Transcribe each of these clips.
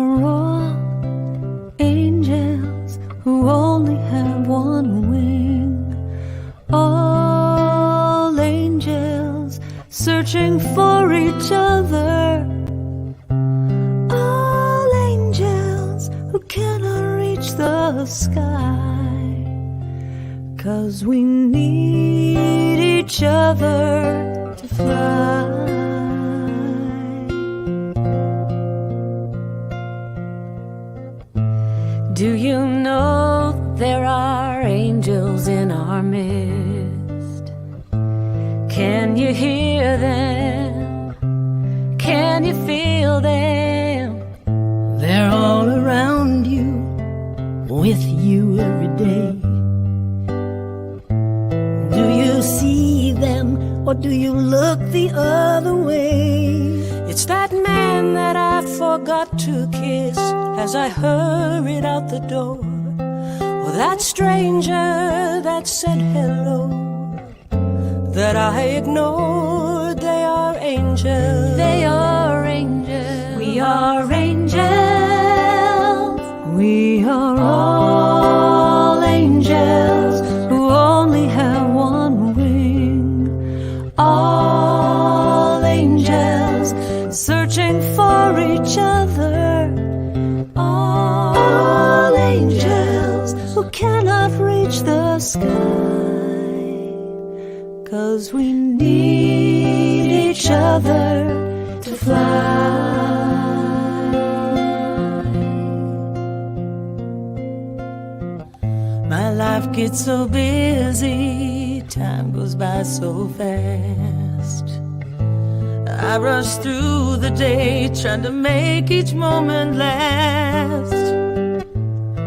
are all angels who only have one wing. All angels searching for each other. All angels who cannot reach the sky. 'Cause we need each other to fly. Do you know there are angels in our midst? Can you hear them? Can you feel them? They're all around you, with you every day. Do you see them, or do you look the other way? It's that man that I forgot to kiss as I hurried out the door, or that stranger that said hello that I ignored. They are angels. They are angels. We are angels. We are all angels who only have one wing. All angels searching for each other. All angels who cannot reach the sky. 'Cause we need each other to fly. My life gets so busy, time goes by so fast. I rush through the day trying to make each moment last.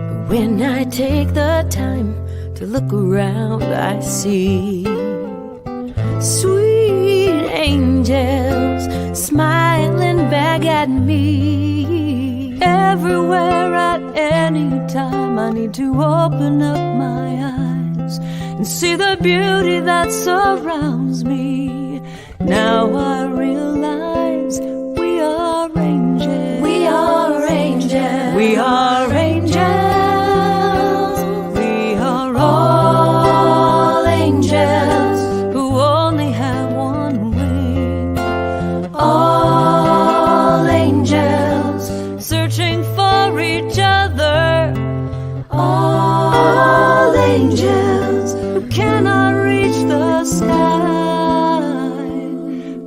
But when I take the time to look around, I see sweet angels smiling back at me. Everywhere at any time, I need to open up my eyes and see the beauty that surrounds me. Now I realize we are angels. We are angels. We are angels. We are all angels who only have one wing. All angels searching for each other. All angels who cannot reach the sky.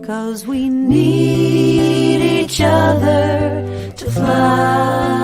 'Cause we need each other to fly.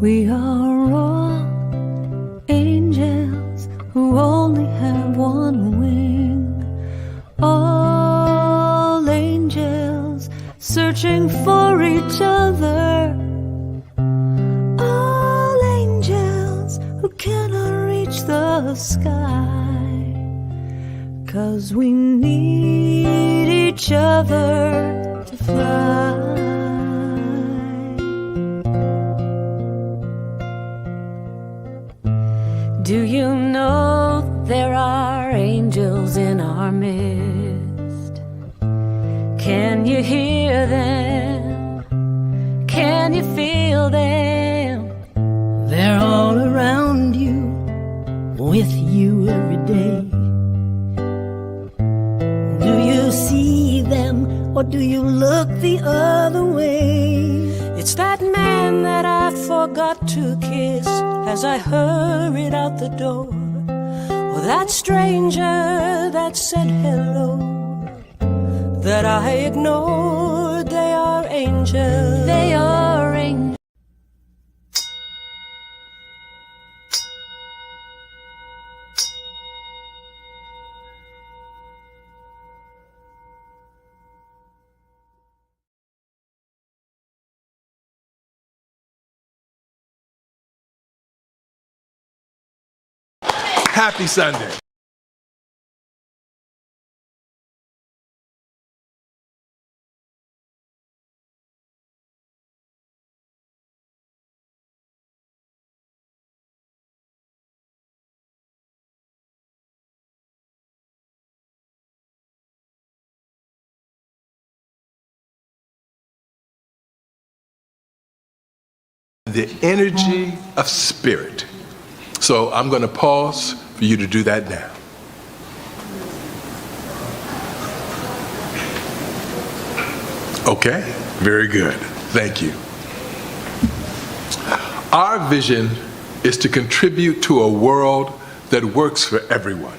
We are all angels who only have one wing. All angels searching for each other. All angels who cannot reach the sky. 'Cause we need each other to fly. Do you know there are angels in our midst? Can you hear them? Can you feel them? They're all around you, with you every day. Do you see them, or do you look the other way? It's that man that I forgot to kiss as I hurried out the door. Or that stranger that said hello that I ignored. They are angels. They are angels. Happy Sunday. The energy of spirit. So I'm going to pause for you to do that now. Okay, very good. Thank you. Our vision is to contribute to a world that works for everyone.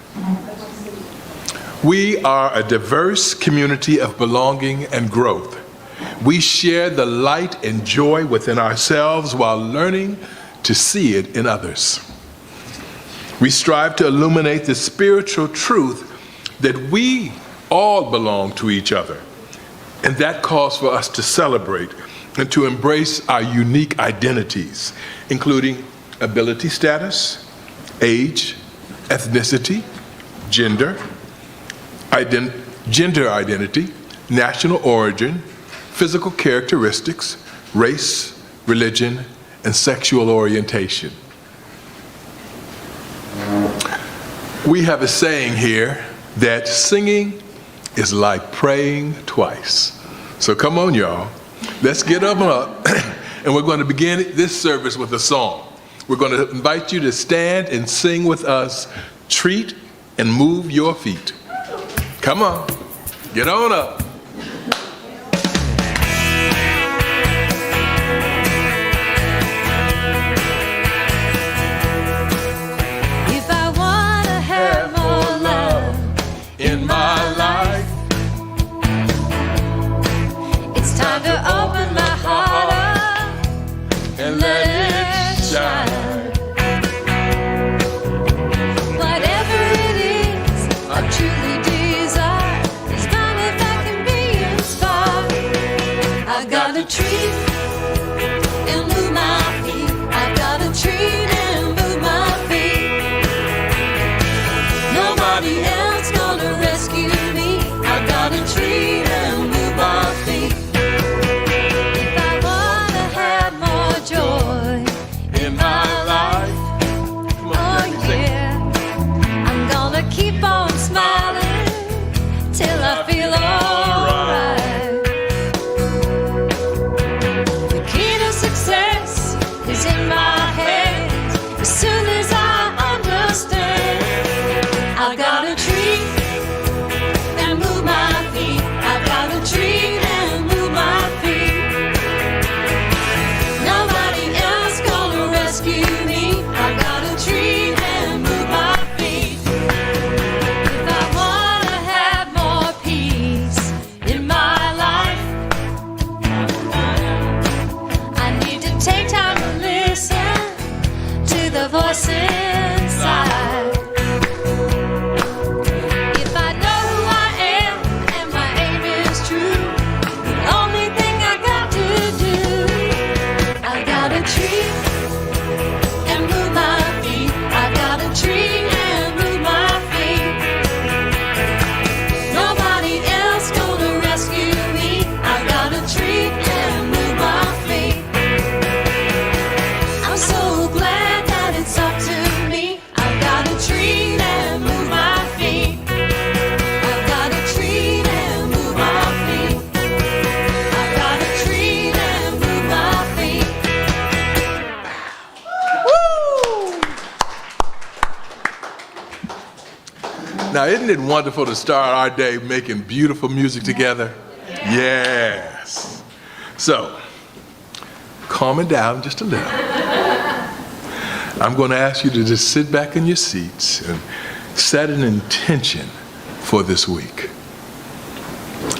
We are a diverse community of belonging and growth. We share the light and joy within ourselves while learning to see it in others. We strive to illuminate the spiritual truth that we all belong to each other, and that calls for us to celebrate and to embrace our unique identities, including ability status, age, ethnicity, gender identity, national origin, physical characteristics, race, religion, and sexual orientation. We have a saying here that singing is like praying twice. So come on, y'all. Let's get up and we're going to begin this service with a song. We're going to invite you to stand and sing with us, Treat and Move Your Feet. Come on, get on up. In my life, it's time to open my heart up and let it shine. Whatever it is I truly desire, as long as I can be inspired. I gotta treat and move my feet. I gotta treat and move my feet. Nobody else gonna rescue me. I gotta treat and move my feet. If I wanna have more joy In my life, come on, oh yeah, I'm gonna keep on smiling till I feel alright. Now, isn't it wonderful to start our day making beautiful music together? Yes. So, calm it down just a little. I'm going to ask you to just sit back in your seats and set an intention for this week.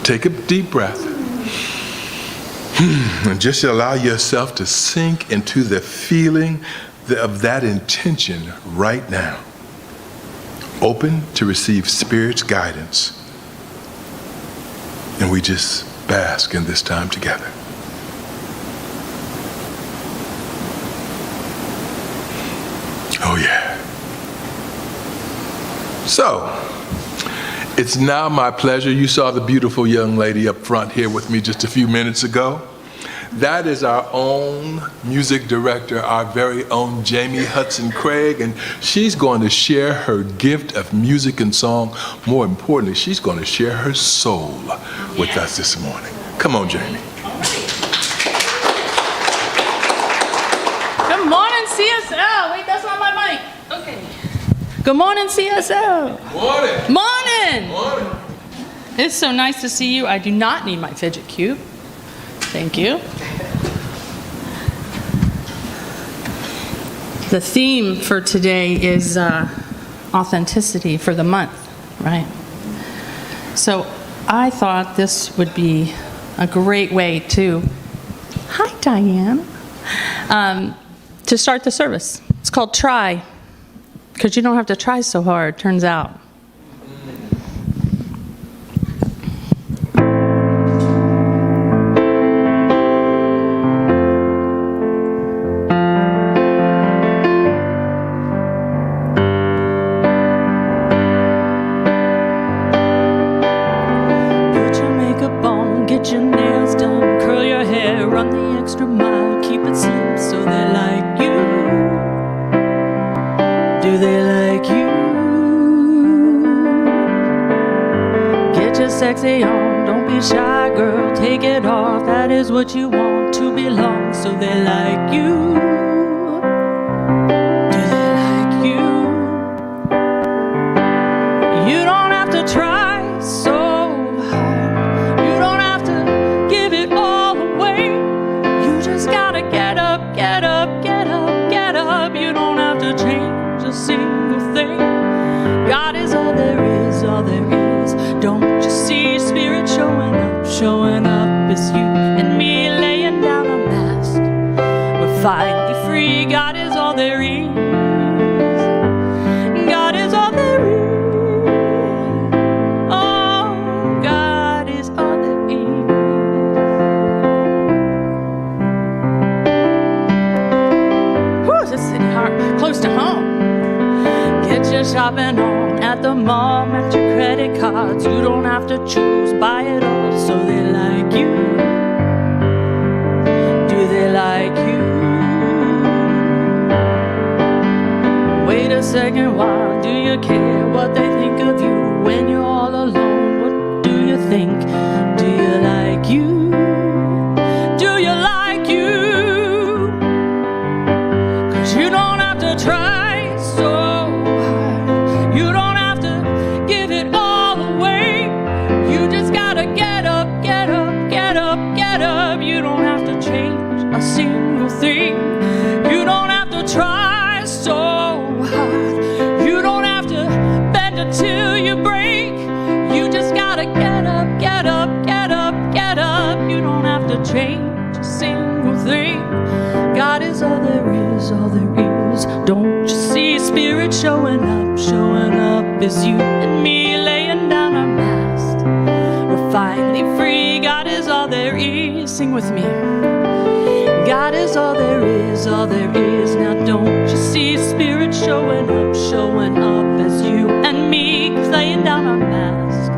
Take a deep breath and just allow yourself to sink into the feeling of that intention right now. Open to receive Spirit's guidance. And we just bask in this time together. Oh, yeah. So, it's now my pleasure. You saw the beautiful young lady up front here with me just a few minutes ago. That is our own music director, our very own Jamie Hudson Craig, and she's going to share her gift of music and song. More importantly, she's going to share her soul with us this morning. Come on, Jamie. Good morning, CSL. Wait, that's not my mic. Okay. Good morning, CSL. Morning. Morning. Morning. It's so nice to see you. I do not need my fidget cube. Thank you. The theme for today is authenticity for the month, right? So I thought this would be a great way to, hi Diane, to start the service. It's called Try, because you don't have to try so hard, turns out. Sexy on, don't be shy, girl, take it off. That is what you want, to belong, so they like you. Do they like you? You don't have to try so hard. You don't have to give it all away. You just gotta get up, get up, get up, get up. You don't have to change a single thing. God is all there is, all there is. Don't you see Spirit showing up? Showing up is you and me laying down a mask. We're finally free. God is all there is. God is all there is. Oh, God is all there is. Whew, this is hitting hard, close to home. Get your shopping on at the mall, match your credit cards. You don't have to choose, buy it all, so they like you. Do they like you? Wait a second, why do you care what they think of you? When you're all alone, what do you think? Do you like you? Do you like you? 'Cause you don't have to try so hard. You don't have to give it all away. You just gotta get up, get up, get up, get up. You don't have to change a single thing. You don't have to try so hard. You don't have to bend until you break. You just gotta get up, get up, get up, get up. You don't have to change a single thing. God is all there is, all there is. Don't you see Spirit showing up is you and me laying down our mask. We're finally free. God is all there is. Sing with me. God is all there is, all there is. Now don't you see Spirit showing up as you and me laying down our mask.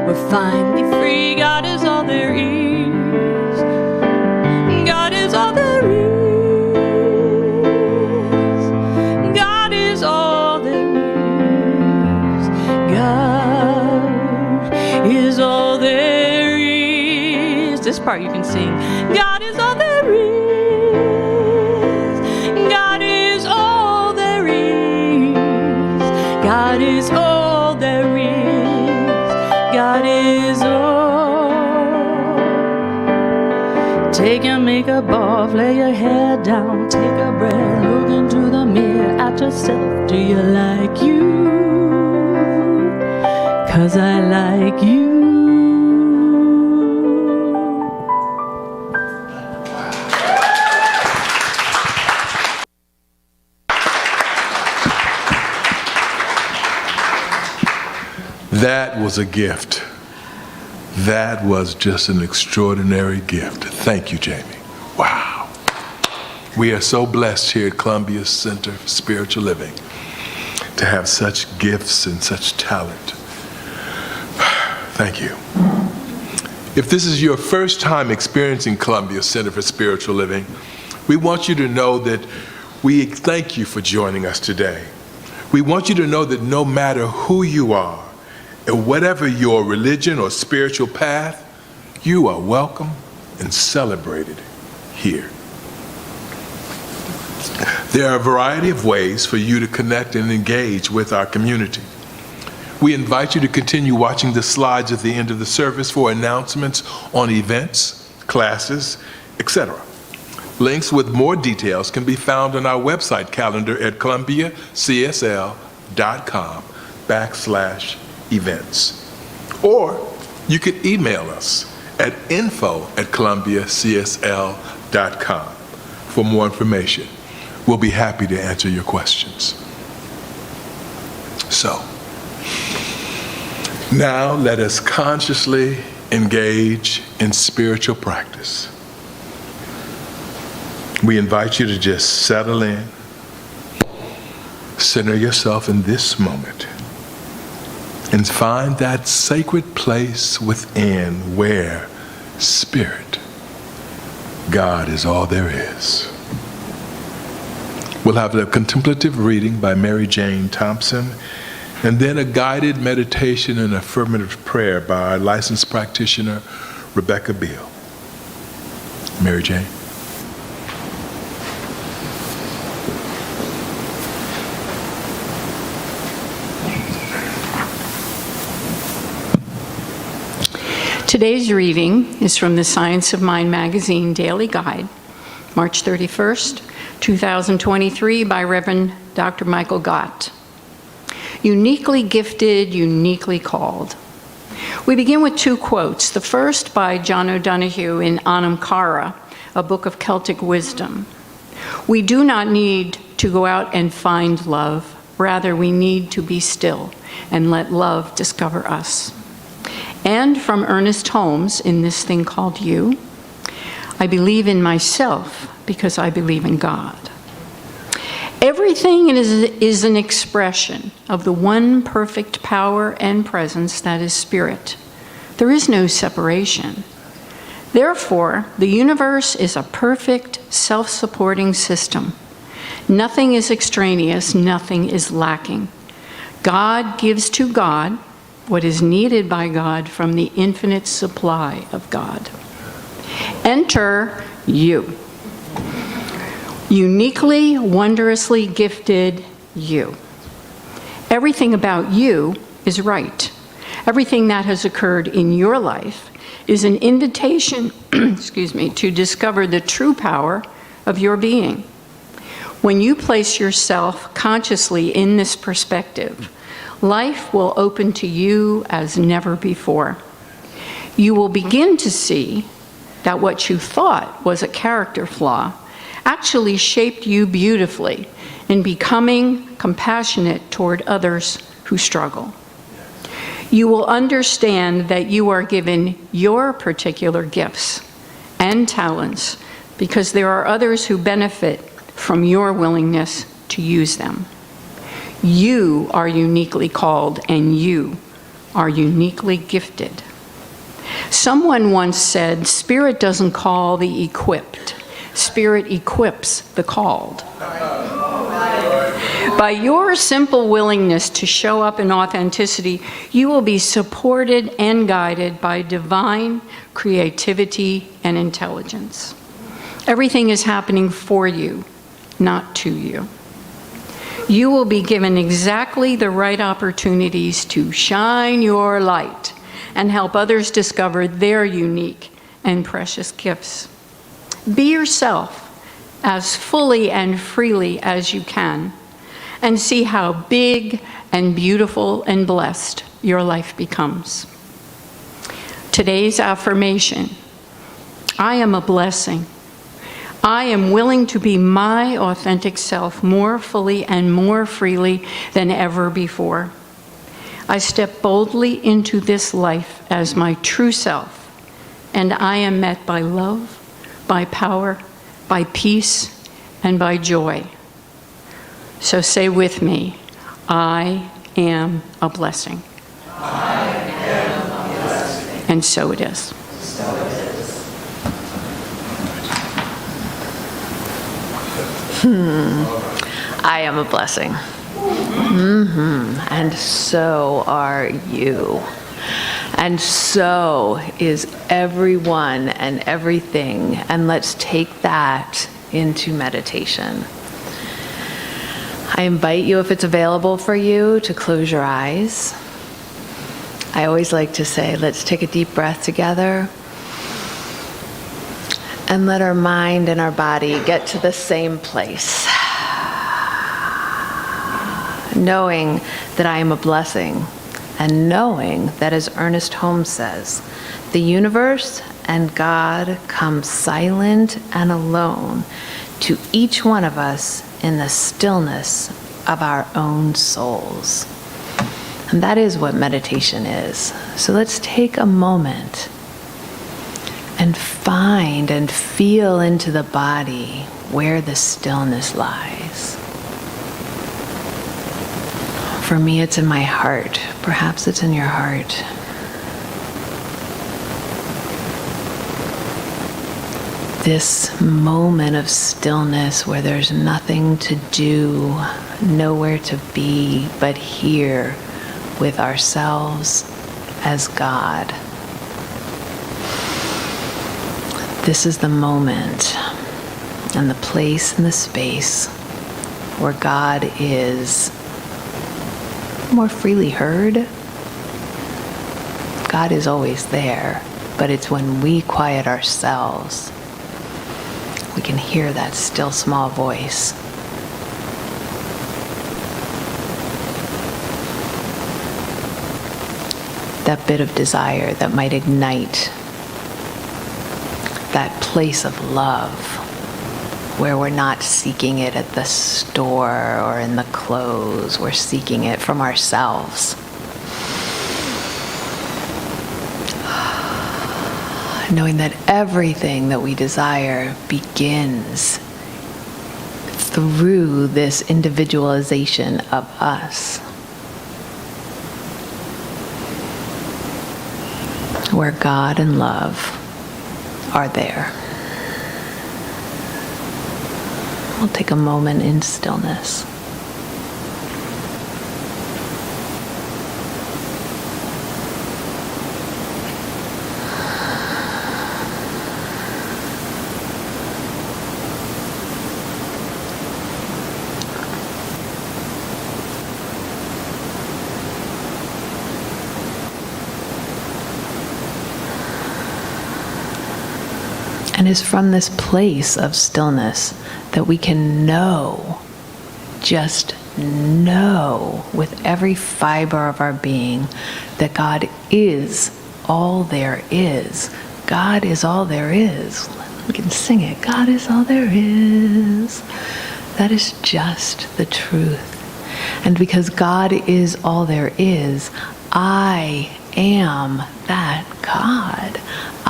We're finally free. God is all there is. God is all there is. God is all there is. God is all there is. This part you can sing. God is all there is. God is all there is. God is all there is. Take your makeup off, lay your hair down, take a breath, look into the mirror at yourself. Do you like you? 'Cause I like you. That was a gift. That was just an extraordinary gift. Thank you, Jamie. Wow. We are so blessed here at Columbia Center for Spiritual Living to have such gifts and such talent. Thank you. If this is your first time experiencing Columbia Center for Spiritual Living, we want you to know that we thank you for joining us today. We want you to know that no matter who you are, and whatever your religion or spiritual path, you are welcome and celebrated here. There are a variety of ways for you to connect and engage with our community. We invite you to continue watching the slides at the end of the service for announcements on events, classes, etc. Links with more details can be found on our website calendar at columbiacsl.com/events. Or you could email us at info@columbiacsl.com for more information. We'll be happy to answer your questions. So, now let us consciously engage in spiritual practice. We invite you to just settle in, center yourself in this moment, and find that sacred place within where Spirit, God is all there is. We'll have a contemplative reading by Mary Jane Thompson, and then a guided meditation and affirmative prayer by our licensed practitioner, Rebecca Beal. Mary Jane. Today's reading is from the Science of Mind magazine Daily Guide, March 31st, 2023, by Reverend Dr. Michael Gott. Uniquely gifted, uniquely called. We begin with two quotes. The first by John O'Donohue in Anam Cara, a book of Celtic wisdom. We do not need to go out and find love. Rather, we need to be still and let love discover us. And from Ernest Holmes in This Thing Called You, I believe in myself because I believe in God. Everything is an expression of the one perfect power and presence that is Spirit. There is no separation. Therefore, the universe is a perfect, self-supporting system. Nothing is extraneous, nothing is lacking. God gives to God what is needed by God from the infinite supply of God. Enter you. Uniquely, wondrously gifted you. Everything about you is right. Everything that has occurred in your life is an invitation, to discover the true power of your being. When you place yourself consciously in this perspective, life will open to you as never before. You will begin to see that what you thought was a character flaw actually shaped you beautifully in becoming compassionate toward others who struggle. You will understand that you are given your particular gifts and talents because there are others who benefit from your willingness to use them. You are uniquely called and you are uniquely gifted. Someone once said, Spirit doesn't call the equipped. Spirit equips the called. By your simple willingness to show up in authenticity, you will be supported and guided by divine creativity and intelligence. Everything is happening for you, not to you. You will be given exactly the right opportunities to shine your light and help others discover their unique and precious gifts. Be yourself as fully and freely as you can, and see how big and beautiful and blessed your life becomes. Today's affirmation: I am a blessing. I am willing to be my authentic self more fully and more freely than ever before. I step boldly into this life as my true self, and I am met by love, by power, by peace, and by joy. So say with me, I am a blessing. I am a blessing. And so it is. So it is. I am a blessing. And so are you. And so is everyone and everything. And let's take that into meditation. I invite you, if it's available for you, to close your eyes. I always like to say, let's take a deep breath together and let our mind and our body get to the same place. Knowing that I am a blessing, and knowing that, as Ernest Holmes says, the universe and God come silent and alone to each one of us in the stillness of our own souls. And that is what meditation is. So let's take a moment and find and feel into the body where the stillness lies. For me, it's in my heart. Perhaps it's in your heart. This moment of stillness where there's nothing to do, nowhere to be, but here with ourselves as God. This is the moment and the place and the space where God is more freely heard. God is always there, but it's when we quiet ourselves, we can hear that still small voice. That bit of desire that might ignite that place of love where we're not seeking it at the store or in the clothes, we're seeking it from ourselves. Knowing that everything that we desire begins through this individualization of us, where God and love are there. We'll take a moment in stillness. And it's from this place of stillness that we can know, just know with every fiber of our being that God is all there is. God is all there is. We can sing it. God is all there is. That is just the truth. And because God is all there is, I am that God.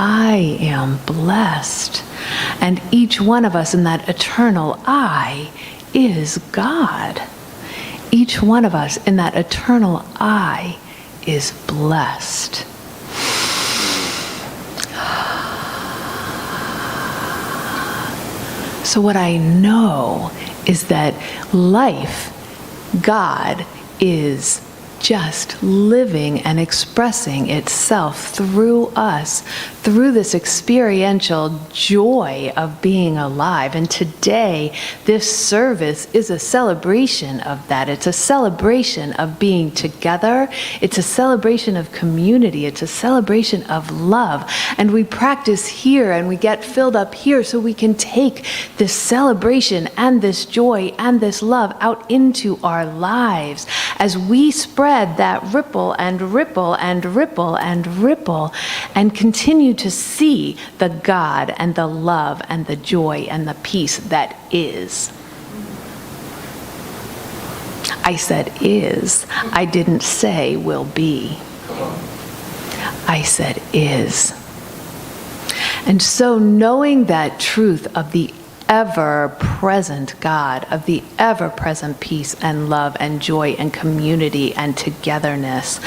I am blessed. And each one of us in that eternal I is God. Each one of us in that eternal I is blessed. So what I know is that life, God, is just living and expressing itself through us, through this experiential joy of being alive. And today, this service is a celebration of that. It's a celebration of being together. It's a celebration of community. It's a celebration of love. And we practice here and we get filled up here so we can take this celebration and this joy and this love out into our lives as we spread that ripple and ripple and ripple and ripple and continue to see the God and the love and the joy and the peace that is. I said is. I didn't say will be. I said is. And so knowing that truth of the ever-present God, of the ever-present peace and love and joy and community and togetherness,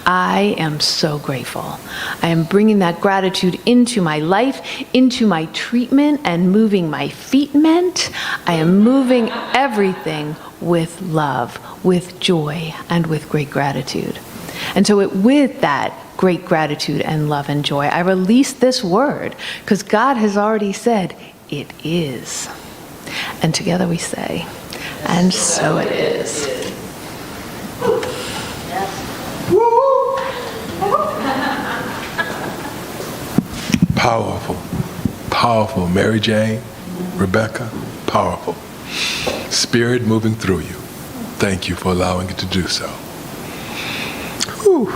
I am so grateful. I am bringing that gratitude into my life, into my treatment, and moving my feet meant. I am moving everything with love, with joy, and with great gratitude. And so with that great gratitude and love and joy, I release this word, because God has already said, it is. And together we say, and so it is. Powerful, powerful. Mary Jane, Rebecca, powerful. Spirit moving through you. Thank you for allowing it to do so. Whew.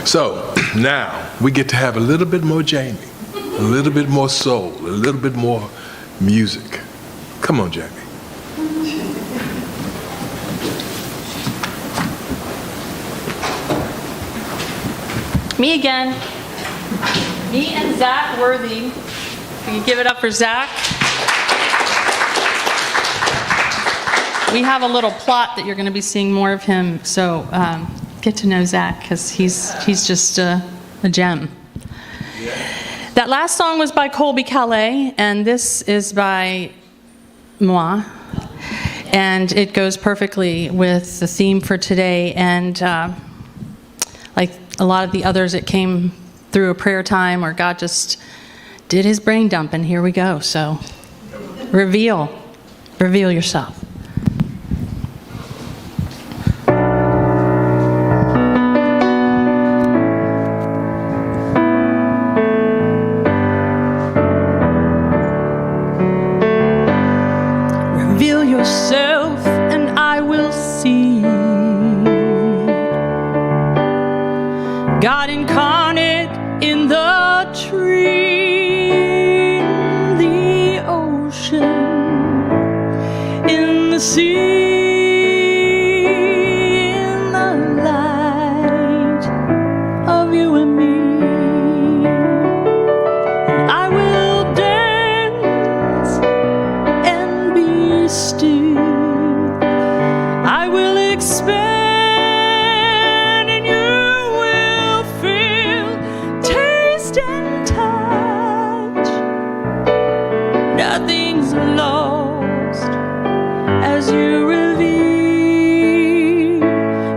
So now we get to have a little bit more Jamie. A little bit more soul, a little bit more music. Come on, Jamie. Me again. Me and Zach Worthy. Can you give it up for Zach? We have a little plot that you're going to be seeing more of him, so get to know Zach, because he's just a gem. That last song was by Colby Calais, and this is by moi. And it goes perfectly with the theme for today. And like a lot of the others, it came through a prayer time where God just did his brain dump, and here we go. So reveal yourself. Yourself and I will see God incarnate in the tree, in the ocean, in the sea, in the light of you and me. And I will dance and be still. I will expand and you will feel, taste and touch. Nothing's lost as you reveal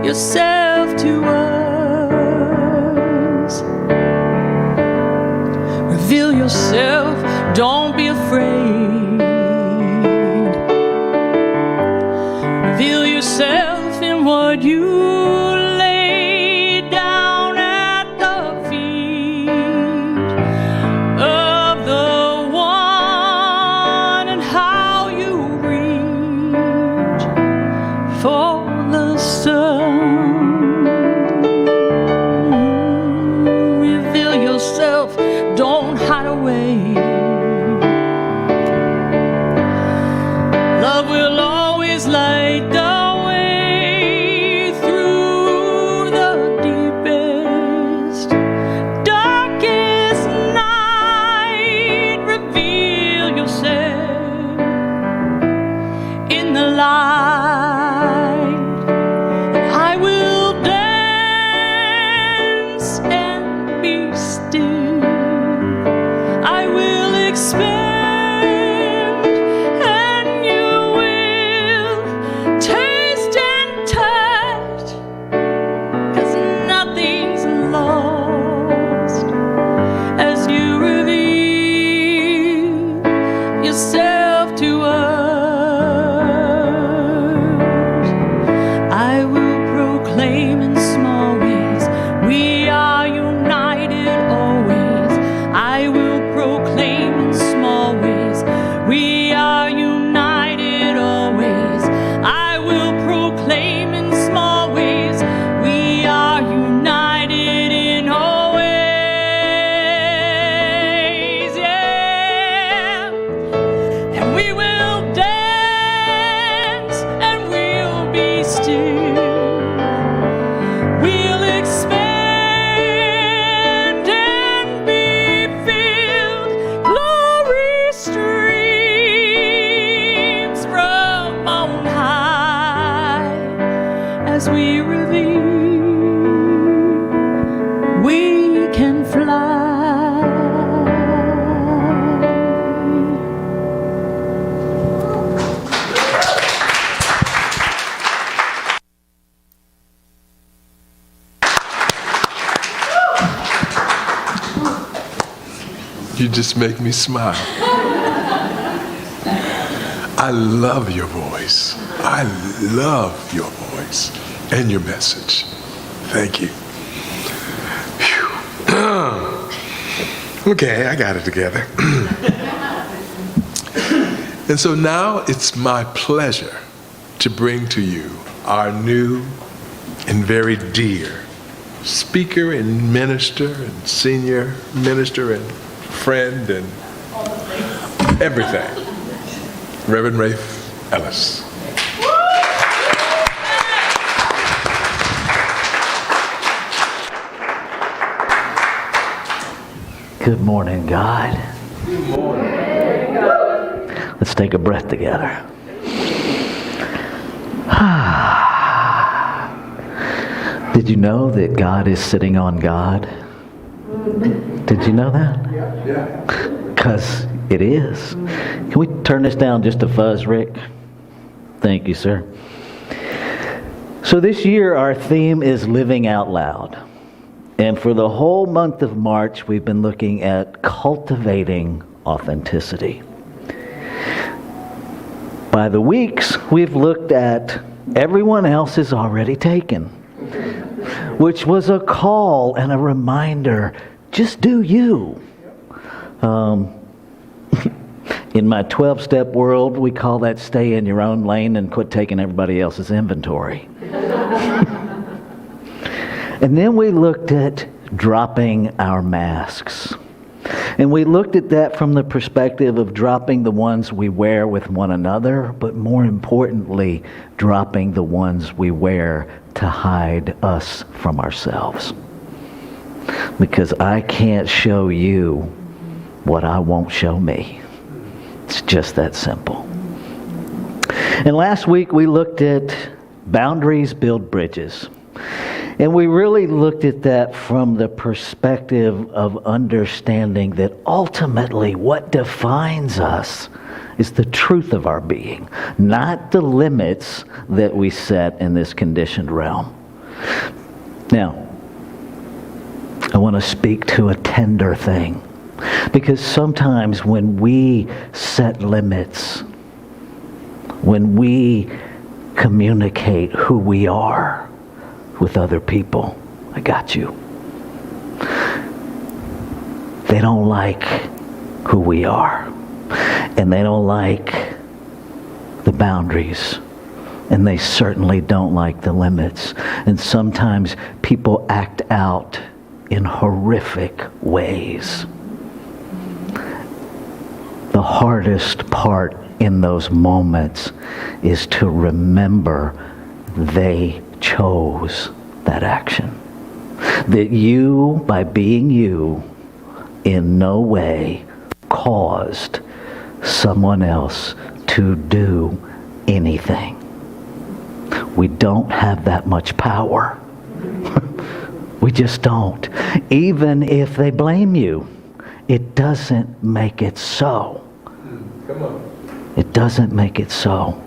yourself to us. Reveal yourself, don't be afraid. Reveal yourself in what you lay down at the feet of the one, and how you reach for the sun. Reveal yourself, don't hide away. Love will always light the way through the deepest, darkest night. Reveal yourself in the light, and I will dance and be still. You just make me smile. I love your voice. I love your voice and your message. Thank you. Phew. Okay, I got it together. And so now it's my pleasure to bring to you our new and very dear speaker and minister and senior minister and friend and everything, Reverend Rafe Ellis. Good morning, God. Good morning. Let's take a breath together. Did you know that God is sitting on God? Did you know that? Yeah. Because it is. Can we turn this down just a fuzz, Rick? Thank you, sir. So this year our theme is Living Out Loud. And for the whole month of March, we've been looking at cultivating authenticity. By the weeks, we've looked at Everyone Else Is Already Taken, which was a call and a reminder, just do you. In my 12-step world, we call that stay in your own lane and quit taking everybody else's inventory. And then we looked at dropping our masks. And we looked at that from the perspective of dropping the ones we wear with one another, but more importantly, dropping the ones we wear to hide us from ourselves. Because I can't show you what I won't show me. It's just that simple. And last week we looked at boundaries build bridges. And we really looked at that from the perspective of understanding that ultimately what defines us is the truth of our being, not the limits that we set in this conditioned realm. Now, I want to speak to a tender thing, because sometimes when we set limits, when we communicate who we are with other people, I got you, they don't like who we are, and they don't like the boundaries, and they certainly don't like the limits. And sometimes people act out in horrific ways. The hardest part in those moments is to remember they chose that action. That you, by being you, in no way caused someone else to do anything. We don't have that much power. We just don't. Even if they blame you, it doesn't make it so. Come on. It doesn't make it so.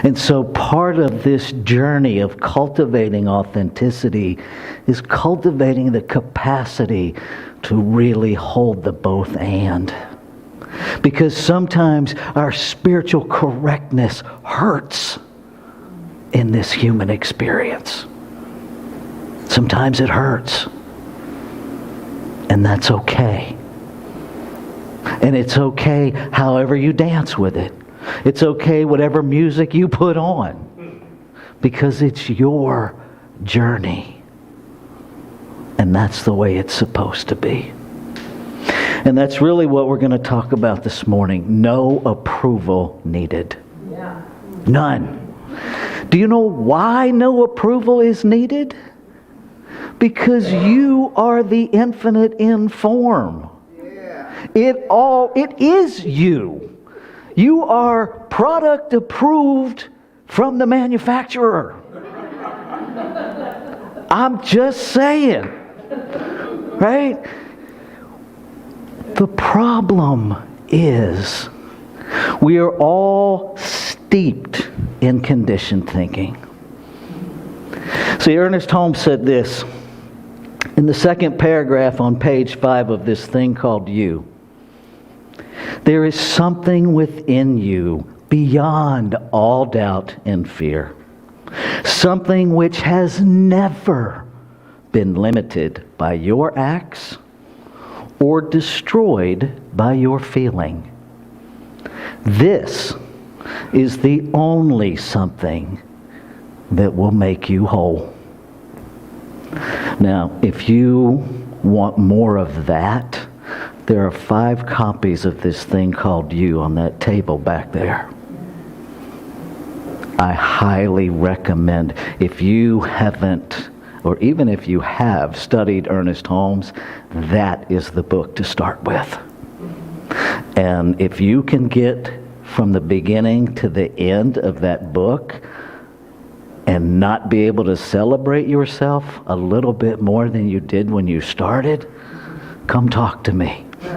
And so part of this journey of cultivating authenticity is cultivating the capacity to really hold the both and. Because sometimes our spiritual correctness hurts in this human experience. Sometimes it hurts. And that's okay. And it's okay however you dance with it. It's okay whatever music you put on, because it's your journey. And that's the way it's supposed to be. And that's really what we're going to talk about this morning. No approval needed. Yeah. None. Do you know why no approval is needed? Because you are the infinite in form. Yeah. It is you. You are product approved from the manufacturer. I'm just saying. Right? The problem is we are all steeped in conditioned thinking. See, Ernest Holmes said this in the second paragraph on page 5 of this thing called You. There is something within you beyond all doubt and fear. Something which has never been limited by your acts or destroyed by your feeling. This is the only something that will make you whole. Now, if you want more of that, there are 5 copies of this thing called You on that table back there. I highly recommend, if you haven't, or even if you have studied Ernest Holmes, that is the book to start with. And if you can get from the beginning to the end of that book and not be able to celebrate yourself a little bit more than you did when you started, come talk to me. All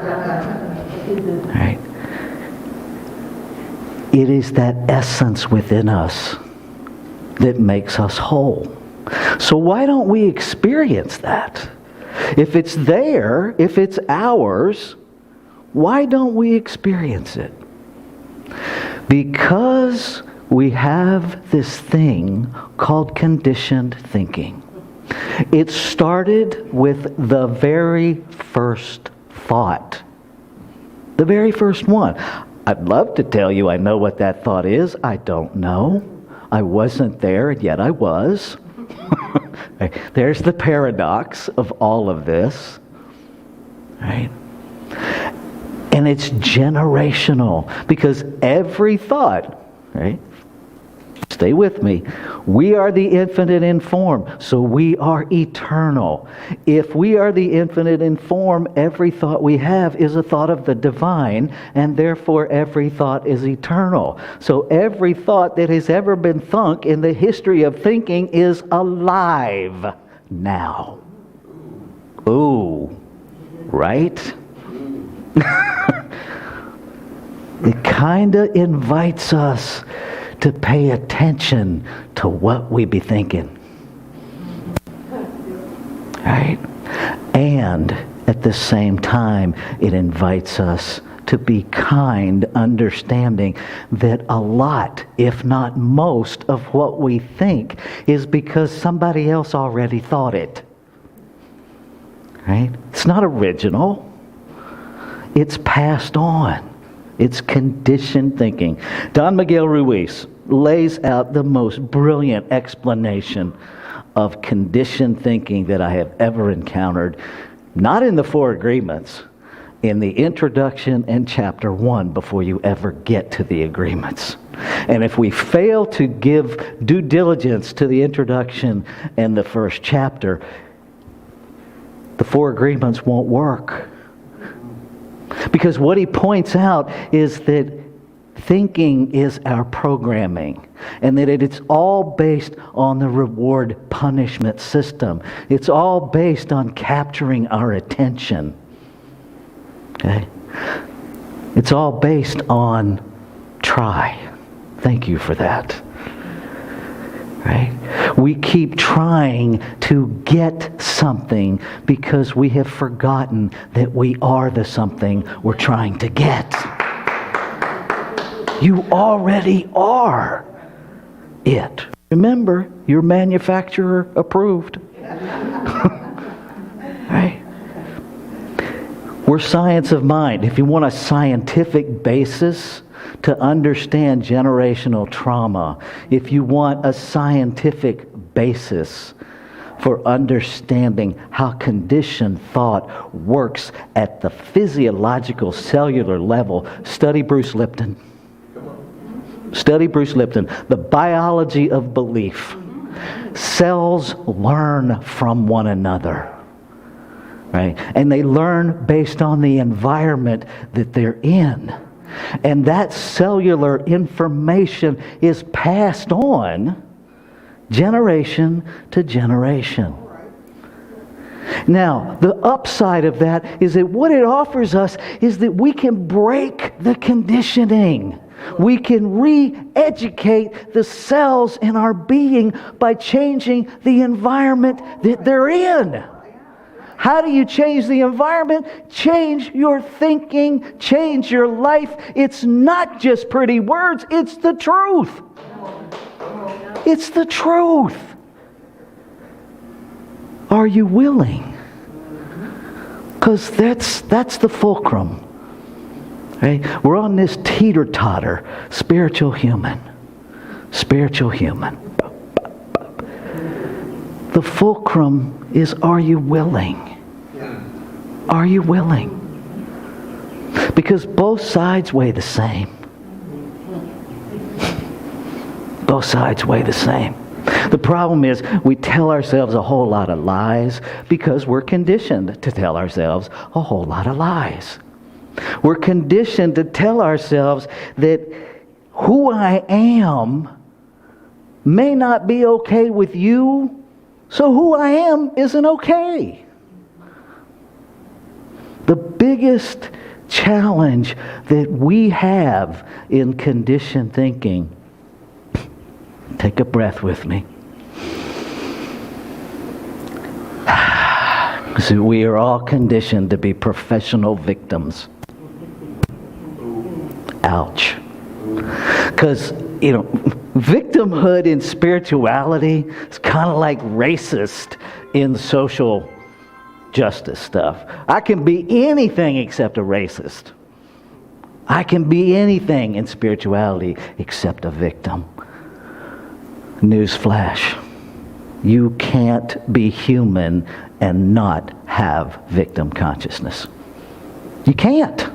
right? It is that essence within us that makes us whole. So why don't we experience that? If it's there, if it's ours, why don't we experience it? Because we have this thing called conditioned thinking. It started with the very first thought. The very first one. I'd love to tell you I know what that thought is. I don't know. I wasn't there, and yet I was. There's the paradox of all of this. Right? And it's generational, because every thought, right? Stay with me. We are the infinite in form, so we are eternal. If we are the infinite in form, every thought we have is a thought of the divine, and therefore every thought is eternal. So every thought that has ever been thunk in the history of thinking is alive now. Ooh, right? It kind of invites us to pay attention to what we be thinking. Right? And at the same time, it invites us to be kind, understanding that a lot, if not most, of what we think is because somebody else already thought it. Right? It's not original. It's passed on. It's conditioned thinking. Don Miguel Ruiz lays out the most brilliant explanation of conditioned thinking that I have ever encountered, not in the 4 agreements, in the introduction and chapter 1 before you ever get to the agreements. And if we fail to give due diligence to the introduction and the first chapter, the 4 agreements won't work. Because what he points out is that thinking is our programming, and that it's all based on the reward-punishment system. It's all based on capturing our attention. Okay? It's all based on try. Thank you for that. Right? We keep trying to get something because we have forgotten that we are the something we're trying to get. You already are it. Remember, you're manufacturer approved. Right? We're science of mind. If you want a scientific basis to understand generational trauma, if you want a scientific basis for understanding how conditioned thought works at the physiological cellular level, study Bruce Lipton. Study Bruce Lipton. The biology of belief. Cells learn from one another. Right? And they learn based on the environment that they're in. And that cellular information is passed on generation to generation. Now, the upside of that is that what it offers us is that we can break the conditioning. We can re-educate the cells in our being by changing the environment that they're in. How do you change the environment? Change your thinking, change your life. It's not just pretty words, it's the truth. It's the truth. Are you willing? Because that's the fulcrum. Right? We're on this teeter-totter, spiritual human. Spiritual human. The fulcrum is, are you willing? Are you willing? Because both sides weigh the same. Both sides weigh the same. The problem is we tell ourselves a whole lot of lies because we're conditioned to tell ourselves a whole lot of lies. We're conditioned to tell ourselves that who I am may not be okay with you, so who I am isn't okay. The biggest challenge that we have in conditioned thinking, take a breath with me. So we are all conditioned to be professional victims. Ouch. Because, victimhood in spirituality is kind of like racist in social justice stuff. I can be anything except a racist. I can be anything in spirituality except a victim. Newsflash. You can't be human and not have victim consciousness. You can't.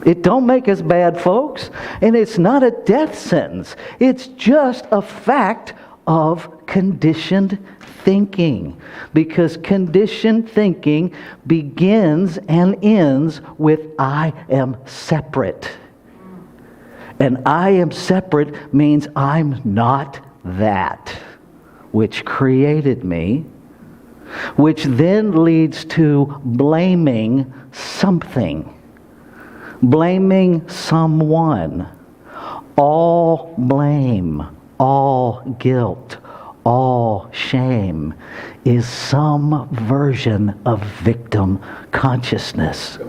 It don't make us bad folks, and it's not a death sentence. It's just a fact of conditioned thinking. Because conditioned thinking begins and ends with I am separate. And I am separate means I'm not that which created me, which then leads to blaming something. Blaming someone. All blame, all guilt, all shame is some version of victim consciousness.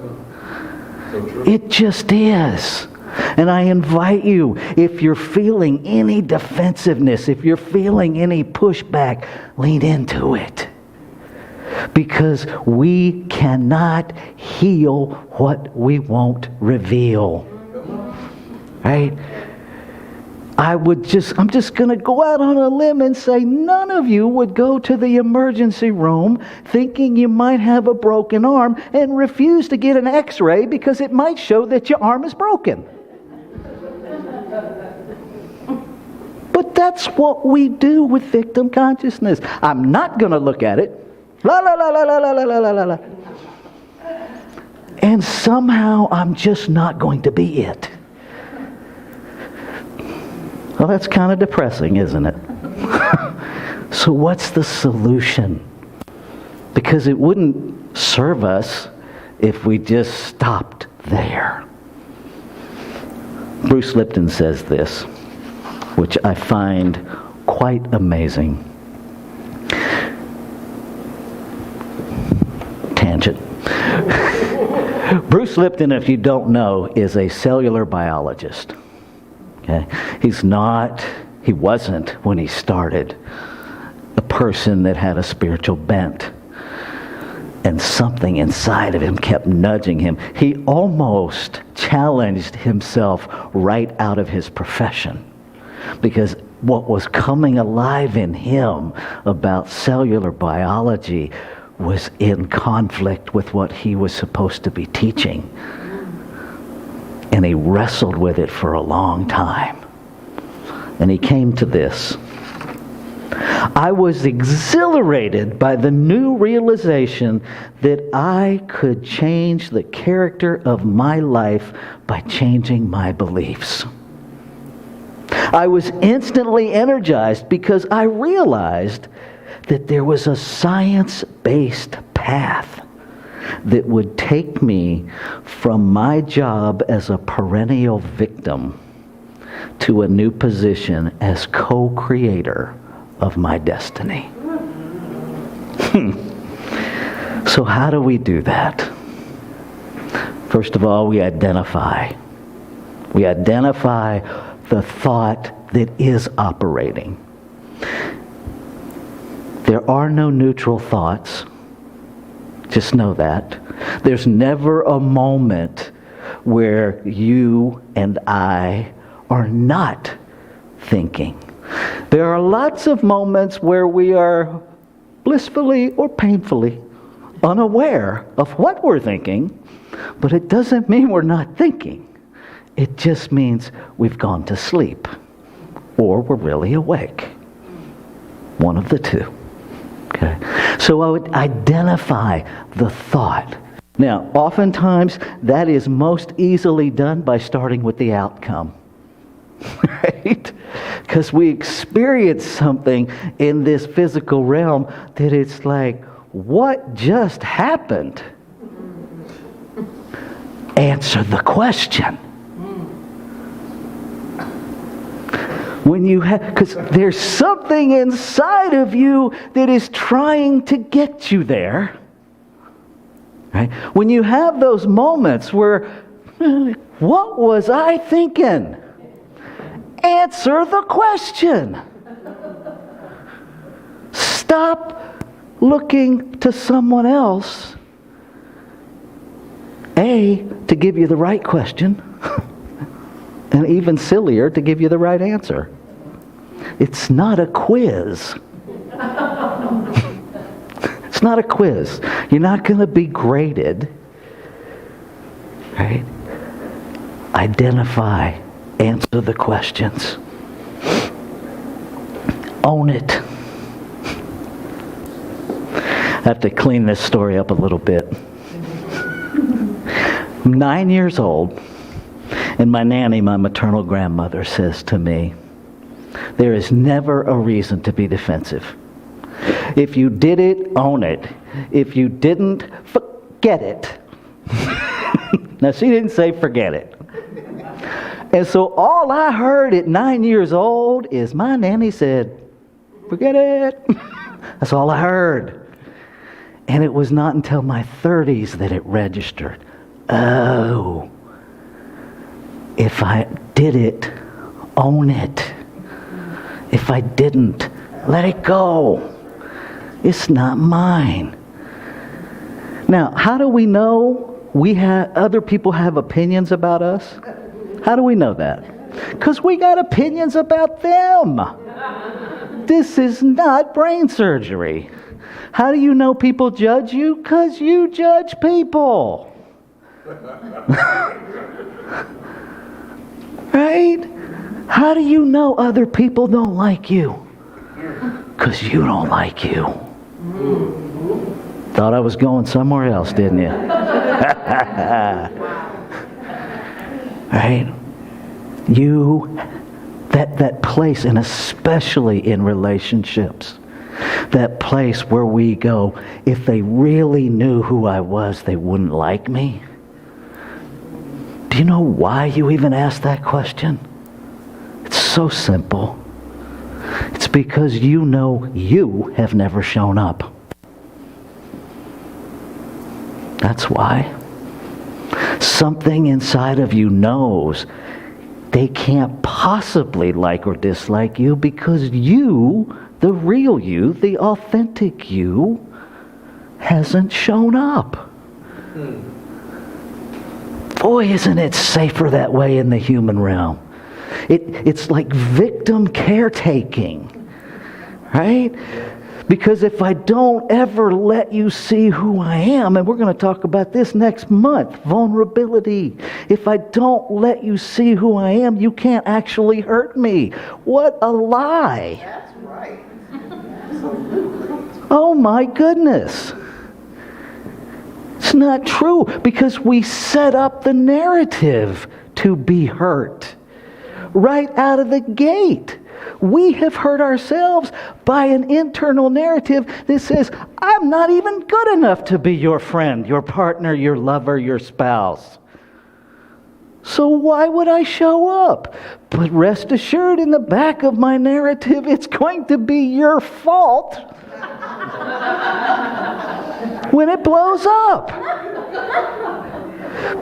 It just is. And I invite you, if you're feeling any defensiveness, if you're feeling any pushback, lean into it. Because we cannot heal what we won't reveal. Right? I'm just going to go out on a limb and say none of you would go to the emergency room thinking you might have a broken arm and refuse to get an x-ray because it might show that your arm is broken. But that's what we do with victim consciousness. I'm not going to look at it. La la la la la la la la la la. And somehow I'm just not going to be it. Well, that's kind of depressing, isn't it? So what's the solution? Because it wouldn't serve us if we just stopped there. Bruce Lipton says this, which I find quite amazing. Tangent. Bruce Lipton, if you don't know, is a cellular biologist. Okay? He wasn't when he started a person that had a spiritual bent. And something inside of him kept nudging him. He almost challenged himself right out of his profession. Because what was coming alive in him about cellular biology was in conflict with what he was supposed to be teaching. And he wrestled with it for a long time. And he came to this. I was exhilarated by the new realization that I could change the character of my life by changing my beliefs. I was instantly energized because I realized that there was a science-based path that would take me from my job as a perennial victim to a new position as co-creator of my destiny. So how do we do that? First of all, we identify. We identify the thought that is operating. There are no neutral thoughts. Just know that. There's never a moment where you and I are not thinking. There are lots of moments where we are blissfully or painfully unaware of what we're thinking, but it doesn't mean we're not thinking. It just means we've gone to sleep or we're really awake. One of the two. Okay. So I would identify the thought. Now, oftentimes that is most easily done by starting with the outcome. Right? Because we experience something in this physical realm that it's like, what just happened? Answer the question. When you have, because there's something inside of you that is trying to get you there. Right? When you have those moments where, what was I thinking? Answer the question. Stop looking to someone else, to give you the right question, and even sillier, to give you the right answer. It's not a quiz. It's not a quiz. You're not going to be graded. Right? Identify. Answer the questions. Own it. I have to clean this story up a little bit. I'm 9 years old, and my nanny, my maternal grandmother, says to me, there is never a reason to be defensive. If you did it, own it. If you didn't, forget it. Now, she didn't say forget it. And so all I heard at 9 years old is my nanny said, forget it. That's all I heard. And it was not until my 30s that it registered. Oh, if I did it, own it. If I didn't, let it go. It's not mine. Now, how do we know other people have opinions about us? How do we know that? Because we got opinions about them. This is not brain surgery. How do you know people judge you? Because you judge people. Right? How do you know other people don't like you? Because you don't like you. Thought I was going somewhere else, didn't you? Right? That place, and especially in relationships, that place where we go, if they really knew who I was, they wouldn't like me. Do you know why you even ask that question? It's so simple. It's because you know you have never shown up. That's why. Something inside of you knows they can't possibly like or dislike you because you, the real you, the authentic you, hasn't shown up. Boy, isn't it safer that way in the human realm. It's like victim caretaking, right? Because if I don't ever let you see who I am, and we're going to talk about this next month, vulnerability. If I don't let you see who I am, you can't actually hurt me. What a lie. That's right. Oh my goodness. It's not true because we set up the narrative to be hurt right out of the gate. We have hurt ourselves by an internal narrative that says, I'm not even good enough to be your friend, your partner, your lover, your spouse. So why would I show up? But rest assured, in the back of my narrative, it's going to be your fault. when it blows up.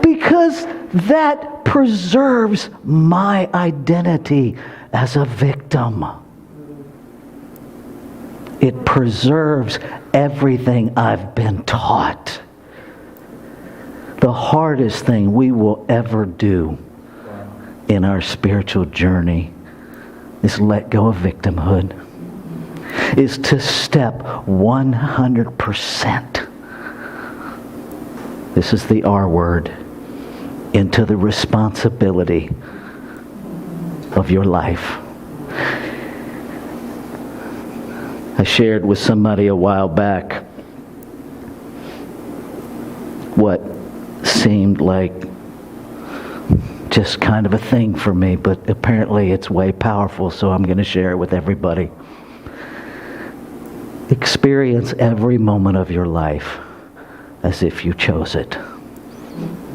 Because that preserves my identity as a victim. It preserves everything I've been taught. The hardest thing we will ever do in our spiritual journey is let go of victimhood, is to step 100%. This is the R word, into the responsibility of your life. I shared with somebody a while back what seemed like just kind of a thing for me, but apparently it's way powerful, so I'm going to share it with everybody. Experience every moment of your life as if you chose it,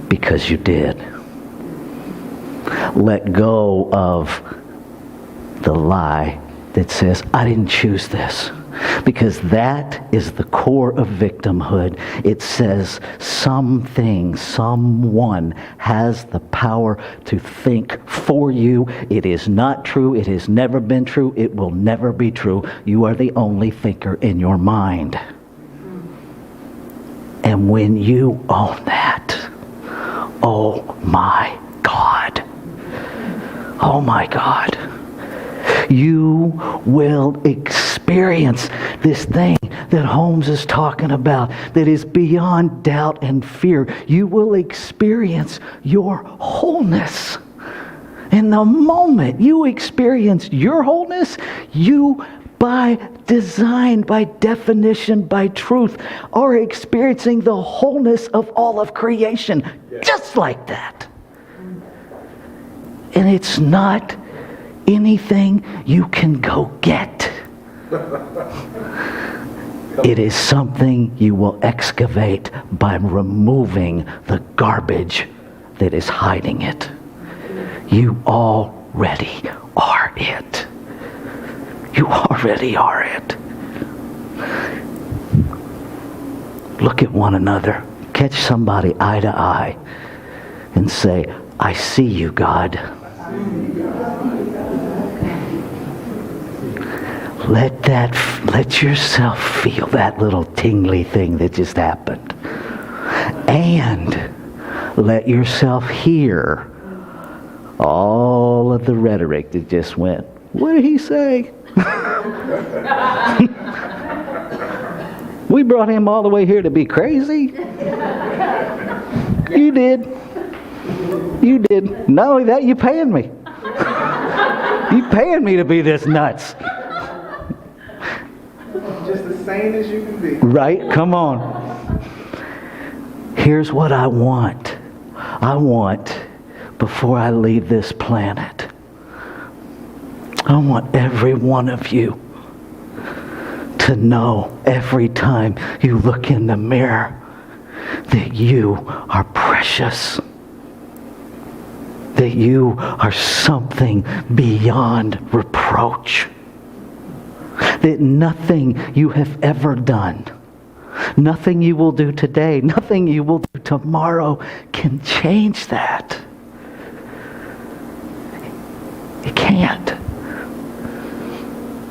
because you did. Let go of the lie that says, I didn't choose this. Because that is the core of victimhood. It says something, someone has the power to think for you. It is not true. It has never been true. It will never be true. You are the only thinker in your mind. And when you own that, oh my God. Oh my God. You will experience this thing that Holmes is talking about that is beyond doubt and fear. You will experience your wholeness. And the moment you experience your wholeness, you, by design, by definition, by truth, are experiencing the wholeness of all of creation. Just like that. And it's not anything you can go get. It is something you will excavate by removing the garbage that is hiding it. You already are it. You already are it. Look at one another. Catch somebody eye to eye and say, I see you, God. Let yourself feel that little tingly thing that just happened. And let yourself hear all of the rhetoric that just went, what did he say? We brought him all the way here to be crazy. You did. You did. Not only that, you paying me. You paying me to be this nuts. Just as sane as you can be. Right? Come on. Here's what I want. I want, before I leave this planet, I want every one of you to know every time you look in the mirror that you are precious. That you are something beyond reproach. That nothing you have ever done, nothing you will do today, nothing you will do tomorrow can change that. It can't.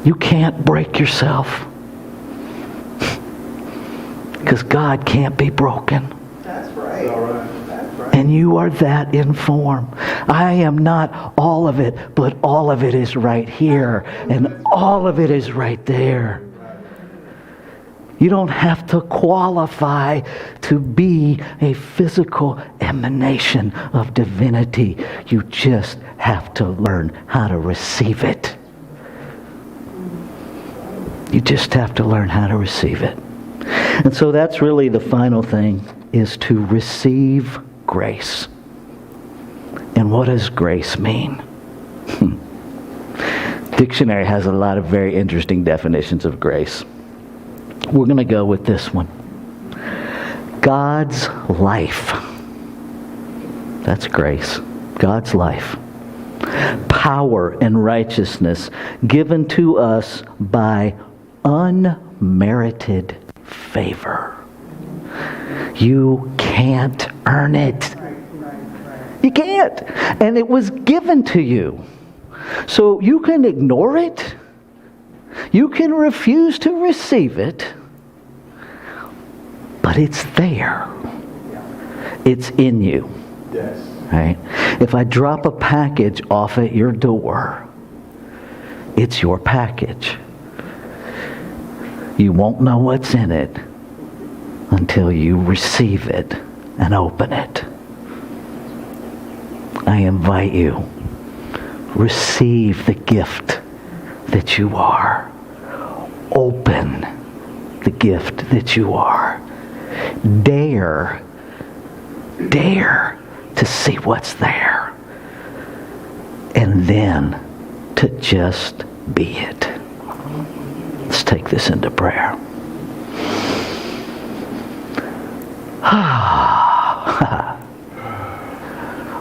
You can't break yourself. Because God can't be broken. That's right. All right. That's right. And you are that in form. I am not all of it, but all of it is right here. And all of it is right there. You don't have to qualify to be a physical emanation of divinity. You just have to learn how to receive it. You just have to learn how to receive it. And so that's really the final thing, is to receive grace. And what does grace mean? Dictionary has a lot of very interesting definitions of grace. We're going to go with this one. God's life. That's grace. God's life. Power and righteousness given to us by unmerited favor. You can't earn it. You can't. And it was given to you. So you can ignore it. You can refuse to receive it. But it's there. It's in you. Yes. Right? If I drop a package off at your door, it's your package. You won't know what's in it until you receive it and open it. I invite you, receive the gift that you are. Open the gift that you are. Dare to see what's there. And then to just be it. Let's take this into prayer.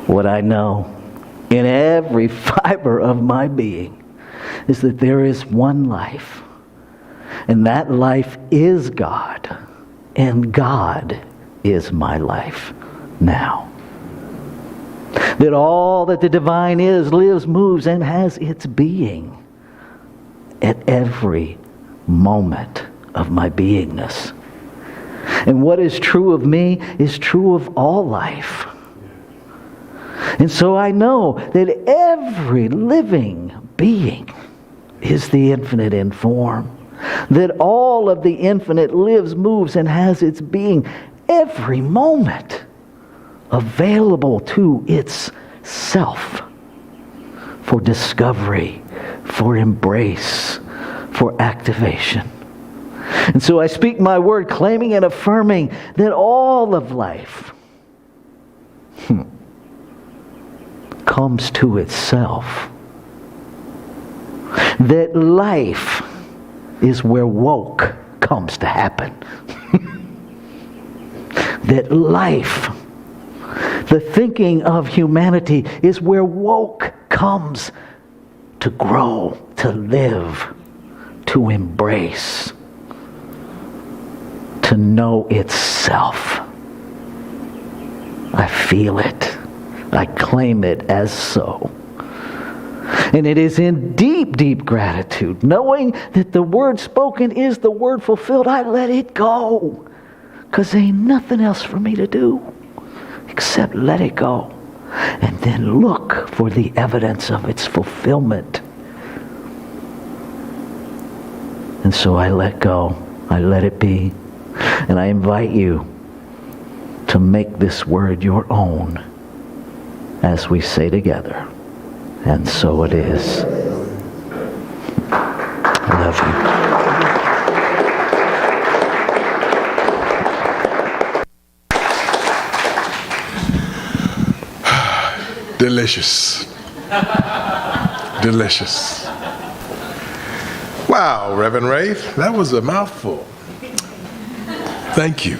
What I know in every fiber of my being is that there is one life, and that life is God, and God is my life now. That all that the divine is, lives, moves, and has its being at every moment of my beingness. And what is true of me is true of all life. And so I know that every living being is the infinite in form. That all of the infinite lives, moves, and has its being every moment available to its self for discovery, for embrace, for activation. And so I speak my word, claiming and affirming that all of life comes to itself. That life is where woke comes to happen. That life, the thinking of humanity, is where woke comes to grow, to live, to embrace, to know itself. I feel it. I claim it as so. And it is in deep, deep gratitude, knowing that the word spoken is the word fulfilled, I let it go. Because there ain't nothing else for me to do except let it go. And then look for the evidence of its fulfillment. And so I let go. I let it be. And I invite you to make this word your own as we say together, and so it is. I love you. Delicious. Delicious. Wow, Reverend Rafe, that was a mouthful. Thank you.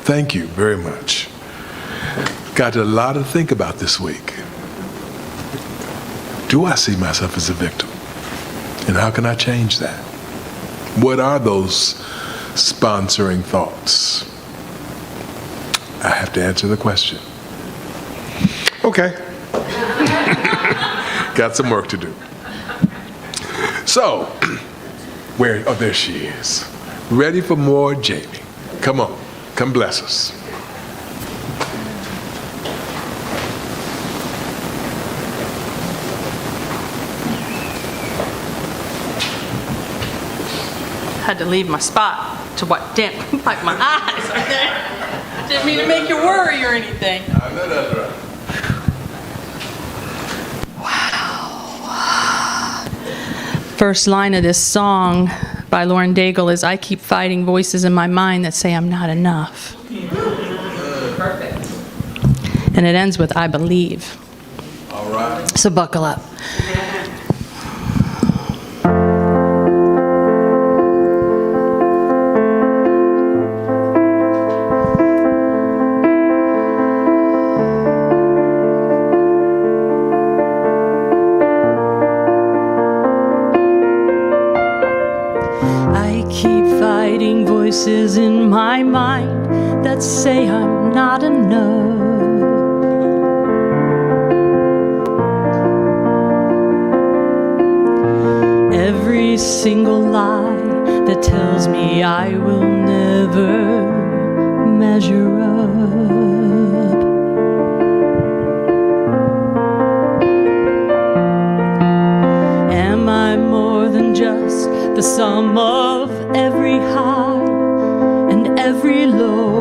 Thank you very much. Got a lot to think about this week. Do I see myself as a victim? And how can I change that? What are those sponsoring thoughts? I have to answer the question. Okay. Got some work to do. So, oh, there she is. Ready for more, Jamie. Come on, come bless us. Had to leave my spot to wipe my eyes. Okay? Didn't mean to make you worry or anything. I know that's right. Wow. First line of this song by Lauren Daigle is, I keep fighting voices in my mind that say I'm not enough. Perfect. And it ends with, I believe. All right. So buckle up. I keep fighting voices in my mind that that say I'm not enough. Every single lie that tells me I will never measure up. Am I more than just the sum of every high and every low?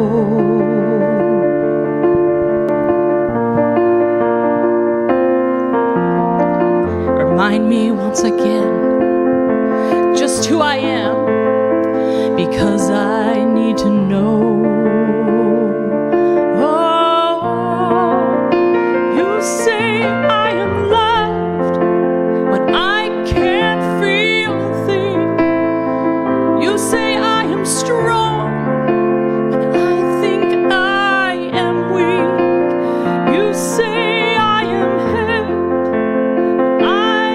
Remind me once again just who I am, because I need to know. Oh, you say I am loved when I can't feel a thing. You say I am strong when I think I am weak. You say I am held when I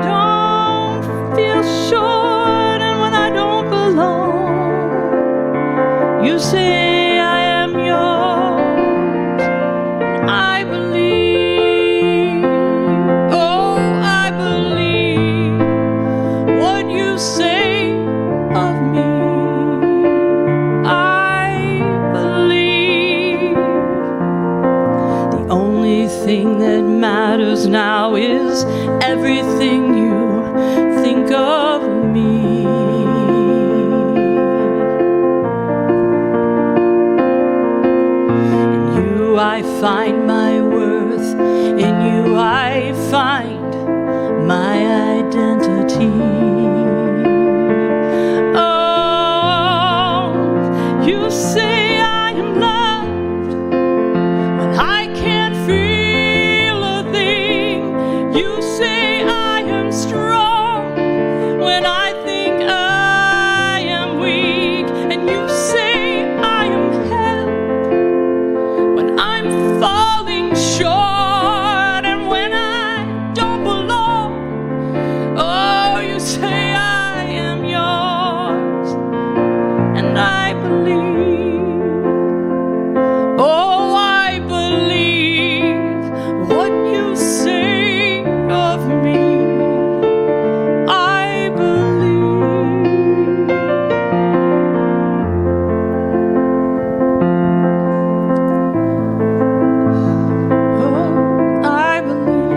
don't feel sure. You say I am yours, and I believe, oh, I believe what you say of me. I believe the only thing that matters now is everything you think of me. I find my worth, in you I find my identity. Oh, you say I am loved when I can't feel a thing. You say I am strong when I think I am weak. And you say I am held when I'm falling short, and when I don't belong. Oh, you say I am yours, and I believe. Oh, I believe what you say of me. I believe. Oh, I believe.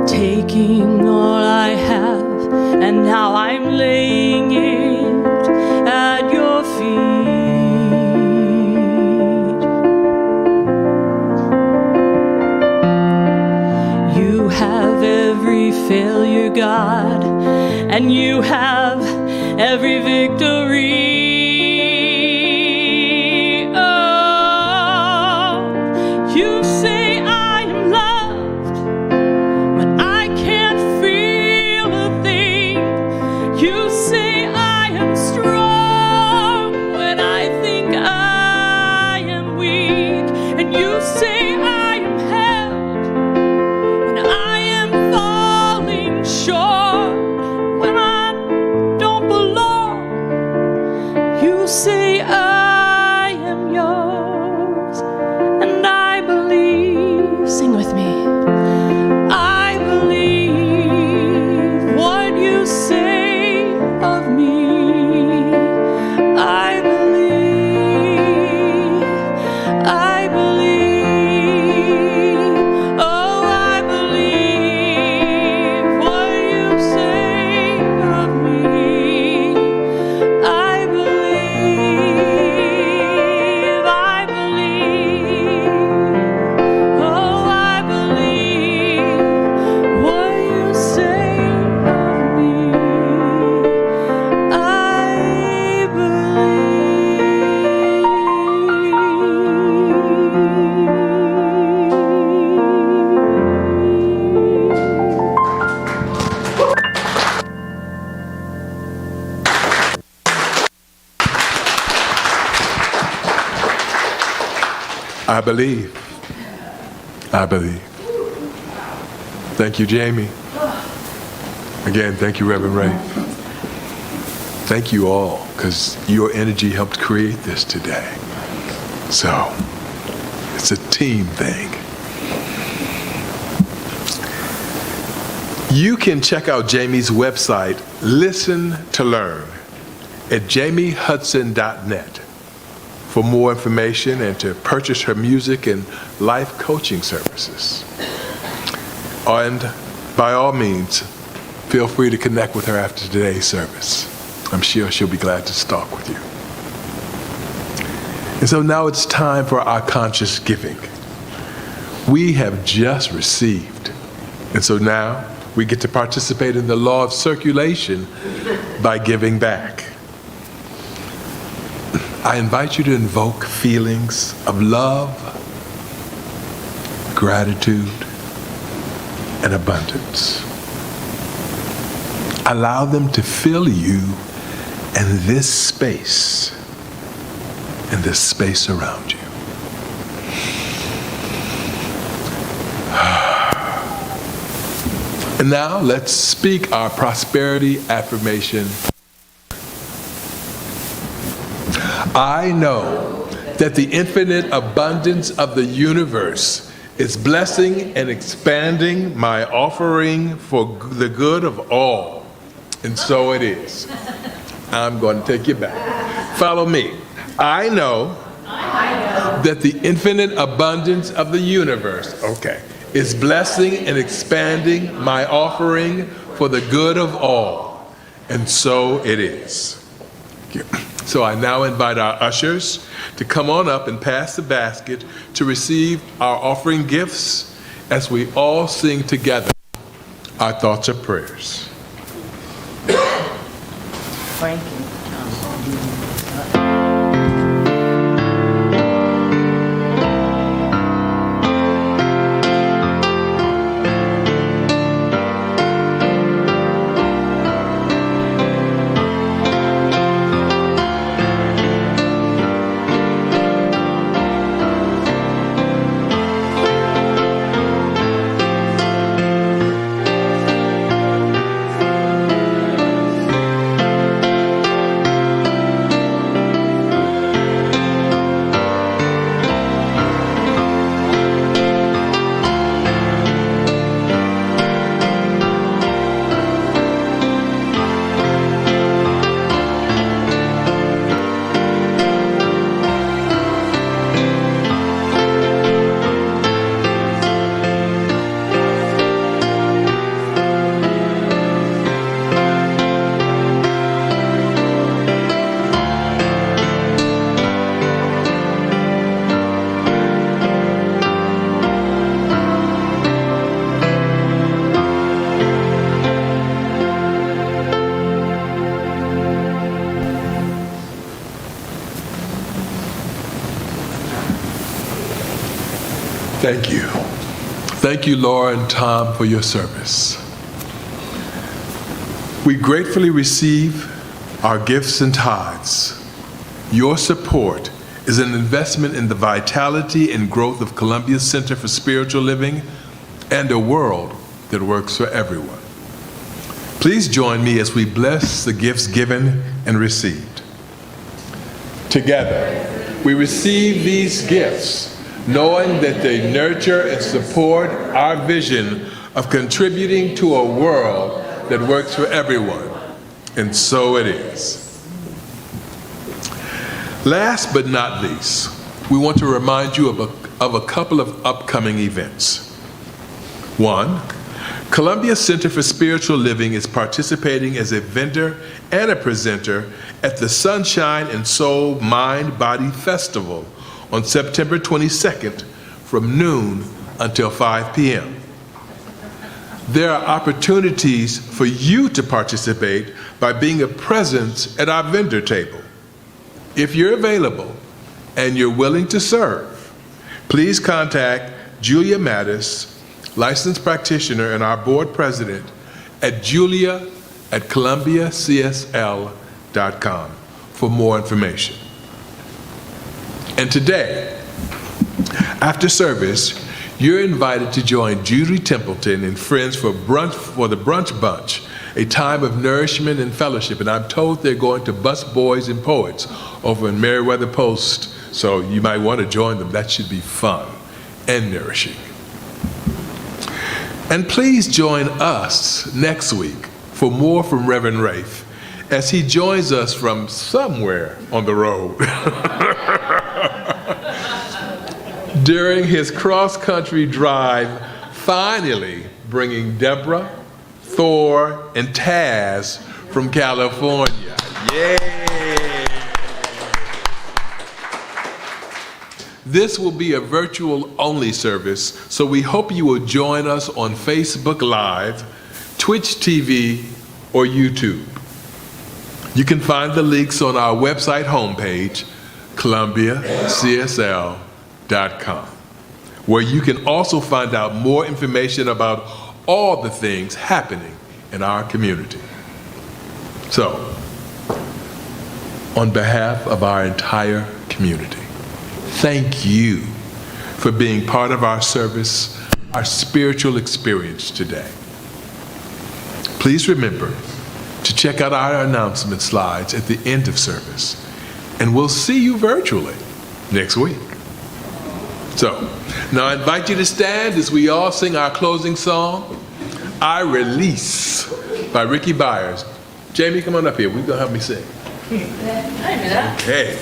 Taking all I have, and now I'm laying it at your feet. You have every failure, God, and you have every victory. Oh, you say I am loved when I can't feel a thing. You say I am strong when I think I am weak. And you say I am held when I am falling short, when I don't belong. You say I am yours, and I believe. Sing with me. I believe what you say of me. I believe. I believe. Oh, I believe what you say of me. I believe. I believe. Oh, I believe what you say of me. I believe. I believe. Thank you, Jamie. Again, thank you, Reverend Rafe. Thank you all, because your energy helped create this today. So, it's a team thing. You can check out Jamie's website, Listen to Learn, at jamiehudson.net for more information and to purchase her music and life coaching services. And by all means, feel free to connect with her after today's service. I'm sure she'll be glad to talk with you. And so now it's time for our conscious giving. We have just received, and so now we get to participate in the law of circulation by giving back. I invite you to invoke feelings of love, gratitude, and abundance. Allow them to fill you and this space around you. And now let's speak our prosperity affirmation. I know that the infinite abundance of the universe is blessing and expanding my offering for the good of all. And so it is. I'm going to take you back. Follow me. I know that the infinite abundance of the universe, is blessing and expanding my offering for the good of all. And so it is. So I now invite our ushers to come on up and pass the basket to receive our offering gifts as we all sing together our thoughts or prayers. Thank you. Thank you. Thank you, Laura and Tom, for your service. We gratefully receive our gifts and tithes. Your support is an investment in the vitality and growth of Columbia's Center for Spiritual Living and a world that works for everyone. Please join me as we bless the gifts given and received. Together, we receive these gifts, knowing that they nurture and support our vision of contributing to a world that works for everyone. And so it is. Last but not least, we want to remind you of a couple of upcoming events. One, Columbia Center for Spiritual Living is participating as a vendor and a presenter at the Sunshine and Soul Mind Body Festival on September 22nd from noon until 5 p.m. There are opportunities for you to participate by being a presence at our vendor table. If you're available and you're willing to serve, please contact Julia Mattis, licensed practitioner and our board president, at julia@columbiacsl.com for more information. And today, after service, you're invited to join Judy Templeton and friends for the brunch bunch a time of nourishment and fellowship. And I'm told they're going to Bus Boys and Poets over in Meriwether Post, so you might want to join them. That should be fun and nourishing. And please join us next week for more from Reverend Rafe as he joins us from somewhere on the road during his cross-country drive, finally bringing Deborah, Thor, and Taz from California. Yay! This will be a virtual-only service, so we hope you will join us on Facebook Live, Twitch TV, or YouTube. You can find the links on our website homepage, columbiacsl.com, where you can also find out more information about all the things happening in our community. So, on behalf of our entire community, thank you for being part of our service, our spiritual experience today. Please remember to check out our announcement slides at the end of service, and we'll see you virtually next week. So, now I invite you to stand as we all sing our closing song, I Release, by Ricky Byers. Jamie, come on up here. We're going to help me sing. Okay.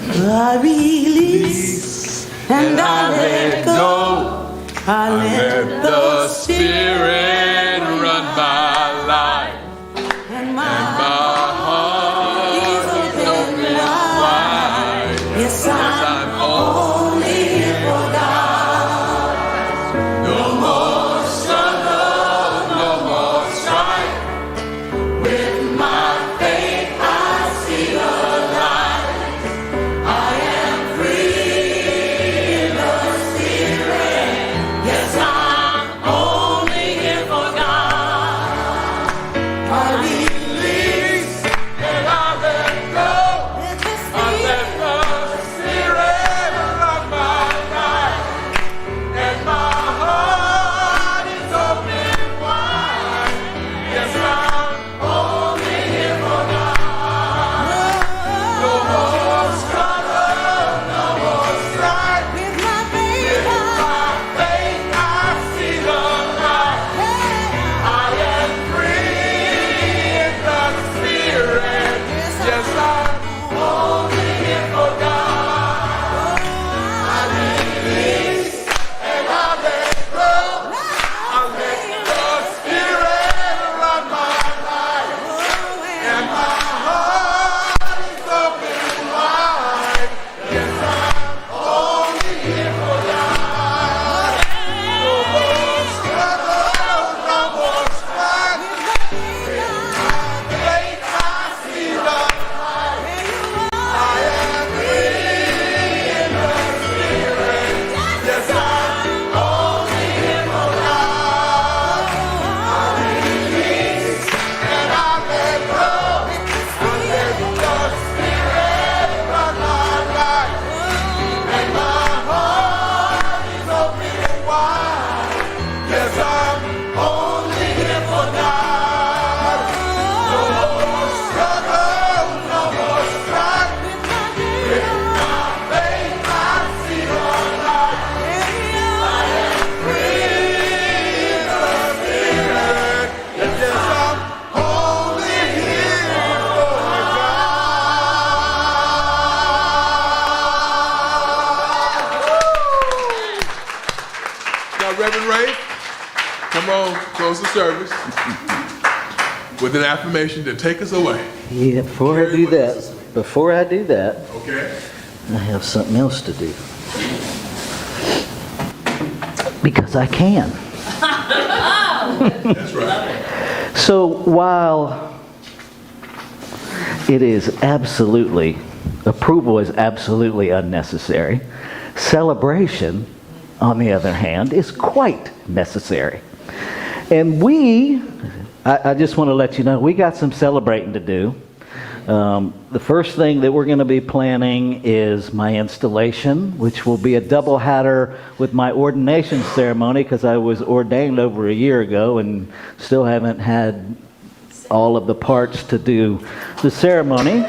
I release and I let go. I let the Spirit run my life. And my heart is open wide. Yes, I'm only here for God. No more struggle, no more strife. With my faith I see the light. I am free in the Spirit. Yes, I'm only here for God. I release and I let go. I let the Spirit run my life. And my heart is open wide. Yes, I'm only here for God. No more struggle, no more strife. With my faith I see the light. I am free in the Spirit. Yes, I'm only here for God. I release and I let go. I let the Spirit run my life. And my heart is open wide. Yes, I'm only here for God. No more struggle, no more strife. With my faith I see the light. I am free in the Spirit. Yes, I'm only here for God. I release and I let go. I let the Spirit run my life. And my heart is open wide. Yes, I'm only here for God. No more struggle, no more strife. With my faith I see the light. I am free in the Spirit. Yes, I'm only here for God. Now, Reverend Rafe, come on, close the service with an affirmation to take us away. Yeah, before I do that, Okay? I have something else to do. Because I can. That's right. So while it is absolutely, approval is absolutely unnecessary, celebration, on the other hand, is quite necessary. And I just want to let you know, we got some celebrating to do. The first thing that we're going to be planning is my installation, which will be a double hatter with my ordination ceremony, because I was ordained over a year ago and still haven't had all of the parts to do the ceremony.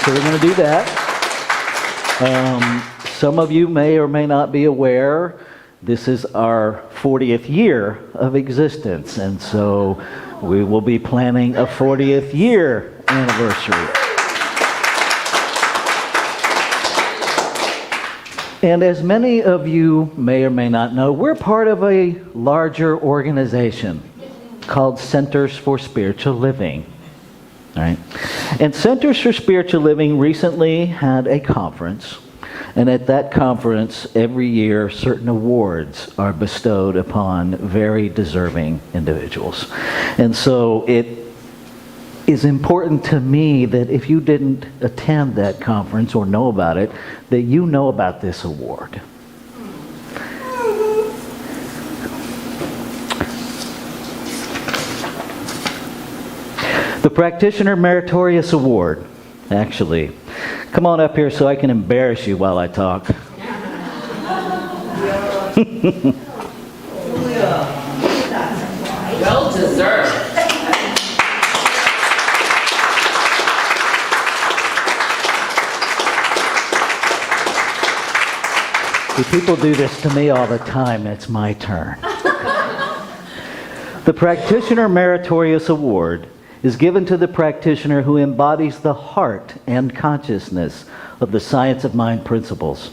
So we're going to do that. Some of you may or may not be aware, this is our 40th year of existence, and so we will be planning a 40th year anniversary. And as many of you may or may not know, we're part of a larger organization called Centers for Spiritual Living. All right? And Centers for Spiritual Living recently had a conference, and at that conference, every year, certain awards are bestowed upon very deserving individuals. And so it is important to me that if you didn't attend that conference or know about it, that you know about this award. The Practitioner Meritorious Award, actually. Come on up here so I can embarrass you while I talk. Well deserved. See, people do this to me all the time. It's my turn. The Practitioner Meritorious Award is given to the practitioner who embodies the heart and consciousness of the science of mind principles.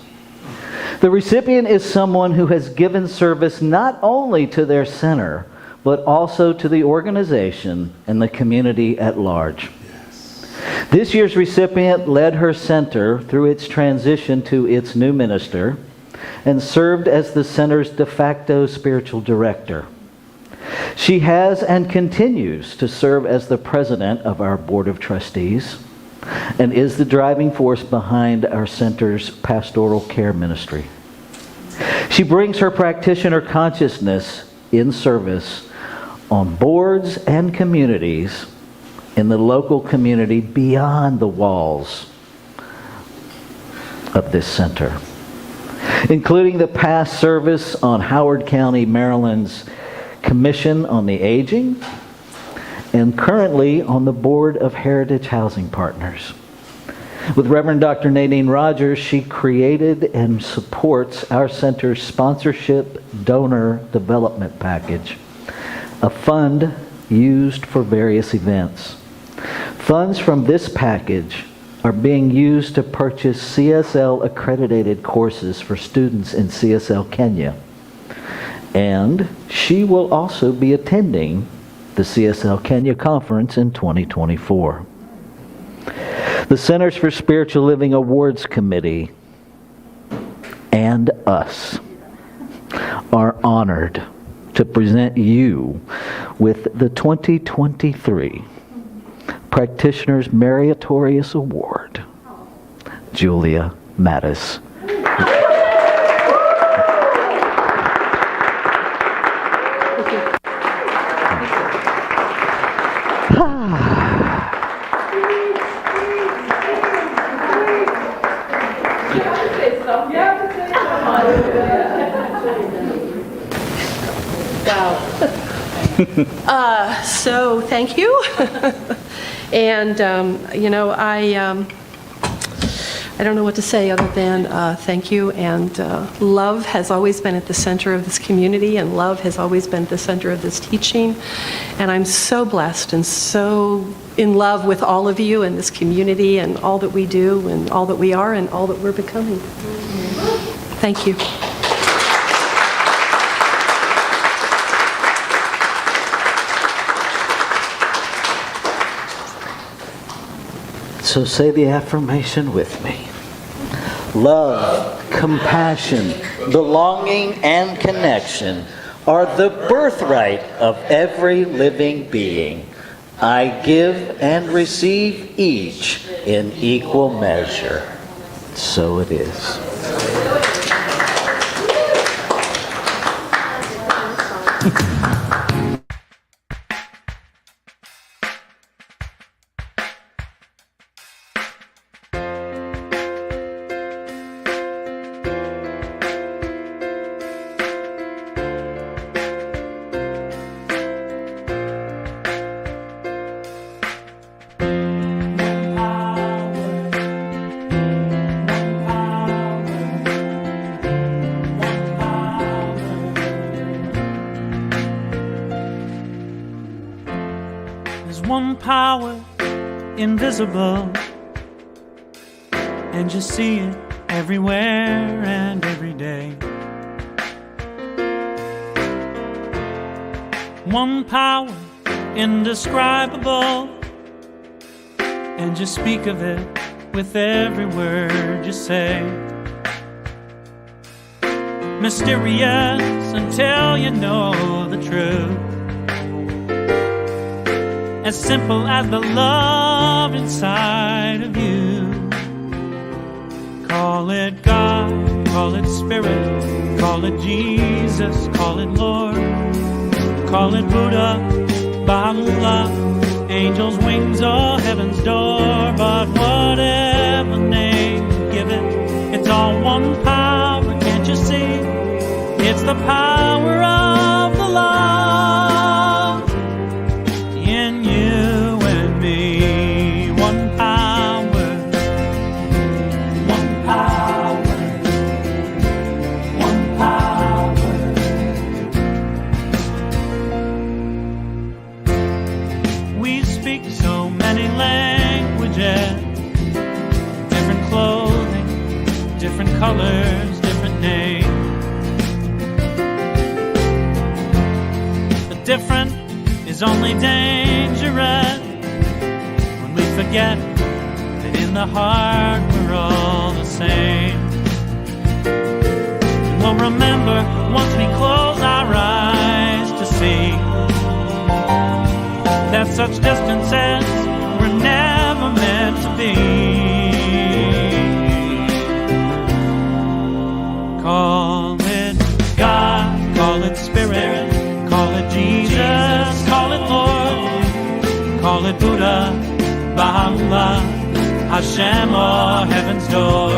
The recipient is someone who has given service not only to their center, but also to the organization and the community at large. This year's recipient led her center through its transition to its new minister and served as the center's de facto spiritual director. She has and continues to serve as the president of our board of trustees and is the driving force behind our center's pastoral care ministry. She brings her practitioner consciousness in service on boards and communities in the local community beyond the walls of this center, including the past service on Howard County, Maryland's Commission on the Aging, and currently on the Board of Heritage Housing Partners. With Reverend Dr. Nadine Rogers, she created and supports our center's sponsorship donor development package, a fund used for various events. Funds from this package are being used to purchase CSL accredited courses for students in CSL Kenya. And she will also be attending the CSL Kenya Conference in 2024. The Centers for Spiritual Living Awards Committee and us are honored to present you with the 2023 Practitioner's Meritorious Award, Julia Mattis. So thank you. And, I don't know what to say other than thank you. And love has always been at the center of this community, and love has always been at the center of this teaching. And I'm so blessed and so in love with all of you and this community and all that we do and all that we are and all that we're becoming. Thank you. So say the affirmation with me. Love, compassion, belonging, and connection are the birthright of every living being. I give and receive each in equal measure. So it is. invisible, and you see it everywhere and every day. One power indescribable, and you speak of it with every word you say. Mysterious until you know the truth, as simple as the love inside of you. Call it God, call it Spirit, call it Jesus, call it Lord, call it Buddha, Baha'u'llah, angels' wings or heaven's door. But whatever name you give it, it's all one power, can't you see? It's the power of the love in you and me. One power, one power, one power. We speak so many languages, different clothing, different colors, different names. Different is only dangerous when we forget that in the heart we're all the same. And we'll remember once we close our eyes to see that such distances were never meant to be. Call it God, call it Spirit, call it Jesus, call it Lord, call it Buddha, Baha'u'llah, Hashem or heaven's door.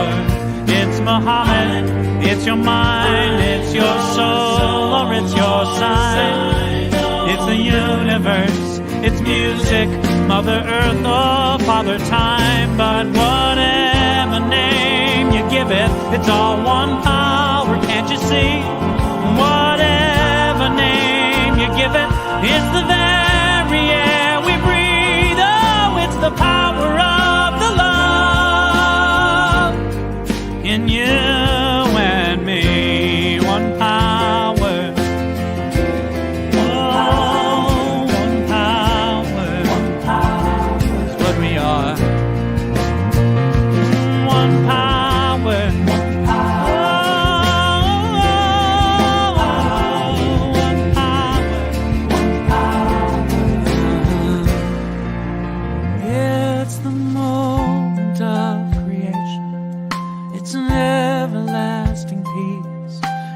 It's Muhammad, it's your mind, it's your soul, or it's your sign. It's the universe, it's music, Mother Earth or Father Time. But whatever name you give it, it's all one power, can't you see? Whatever name you give it, it's the very air we breathe. Oh, it's the power of the love in you and me. One power, oh, one power, one power is what we are. One power, one power.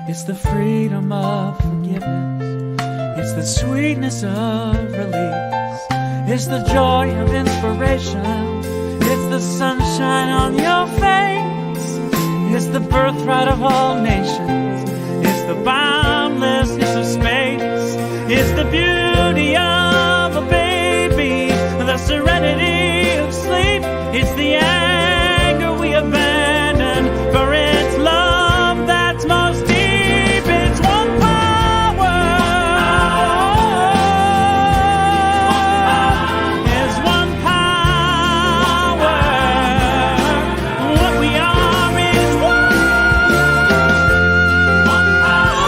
It's the freedom of forgiveness. It's the sweetness of release. It's the joy of inspiration. It's the sunshine on your face. It's the birthright of all nations. It's the boundlessness of space. It's the beauty of a baby, the serenity of sleep. It's the anger we abandon for its love that's most deep. It's one power. It's one power. What we are is one power.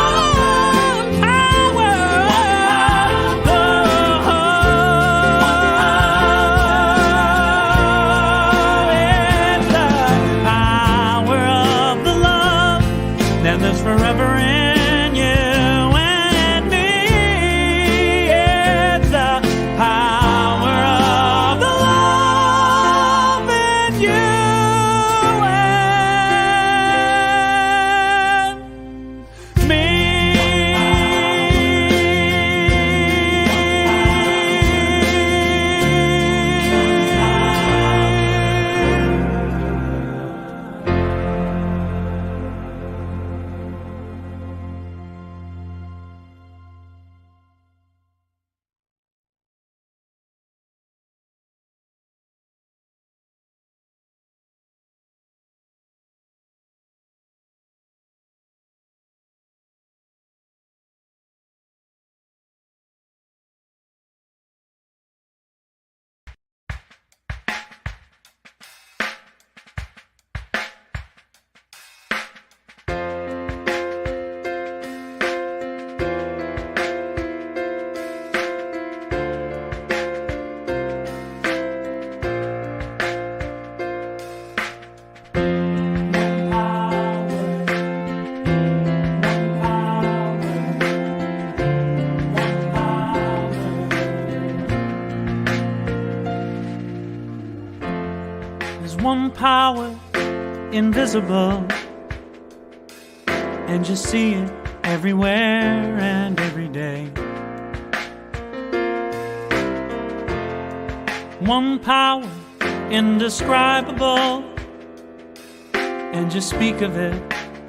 one power, invisible, and you see it everywhere and every day. One power, indescribable, and you speak of it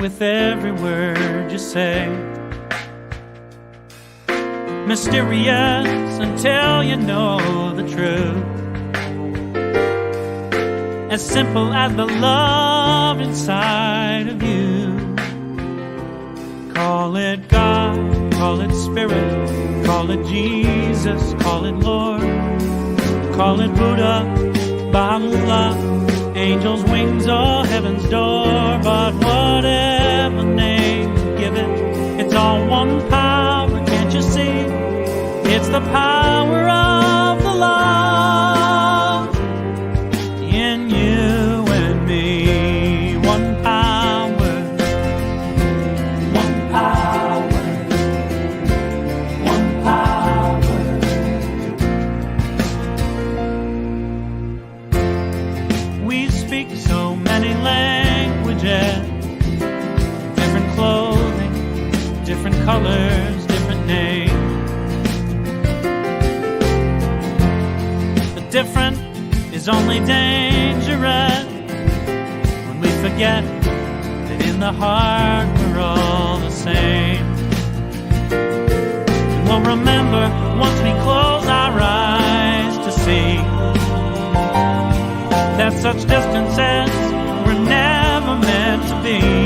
with every word you say. Mysterious until you know the truth, as simple as the love inside of you. Call it God, call it Spirit, call it Jesus, call it Lord, call it Buddha, Baha'u'llah, angels' wings or heaven's door. But whatever name you give it, it's all one power, can't you see? It's the power of the love in you and me. One power, one power, one power. We speak so many languages, different clothing, different colors, different names. Different is only dangerous when we forget that in the heart we're all the same. And we'll remember once we close our eyes to see that such distances were never meant to be.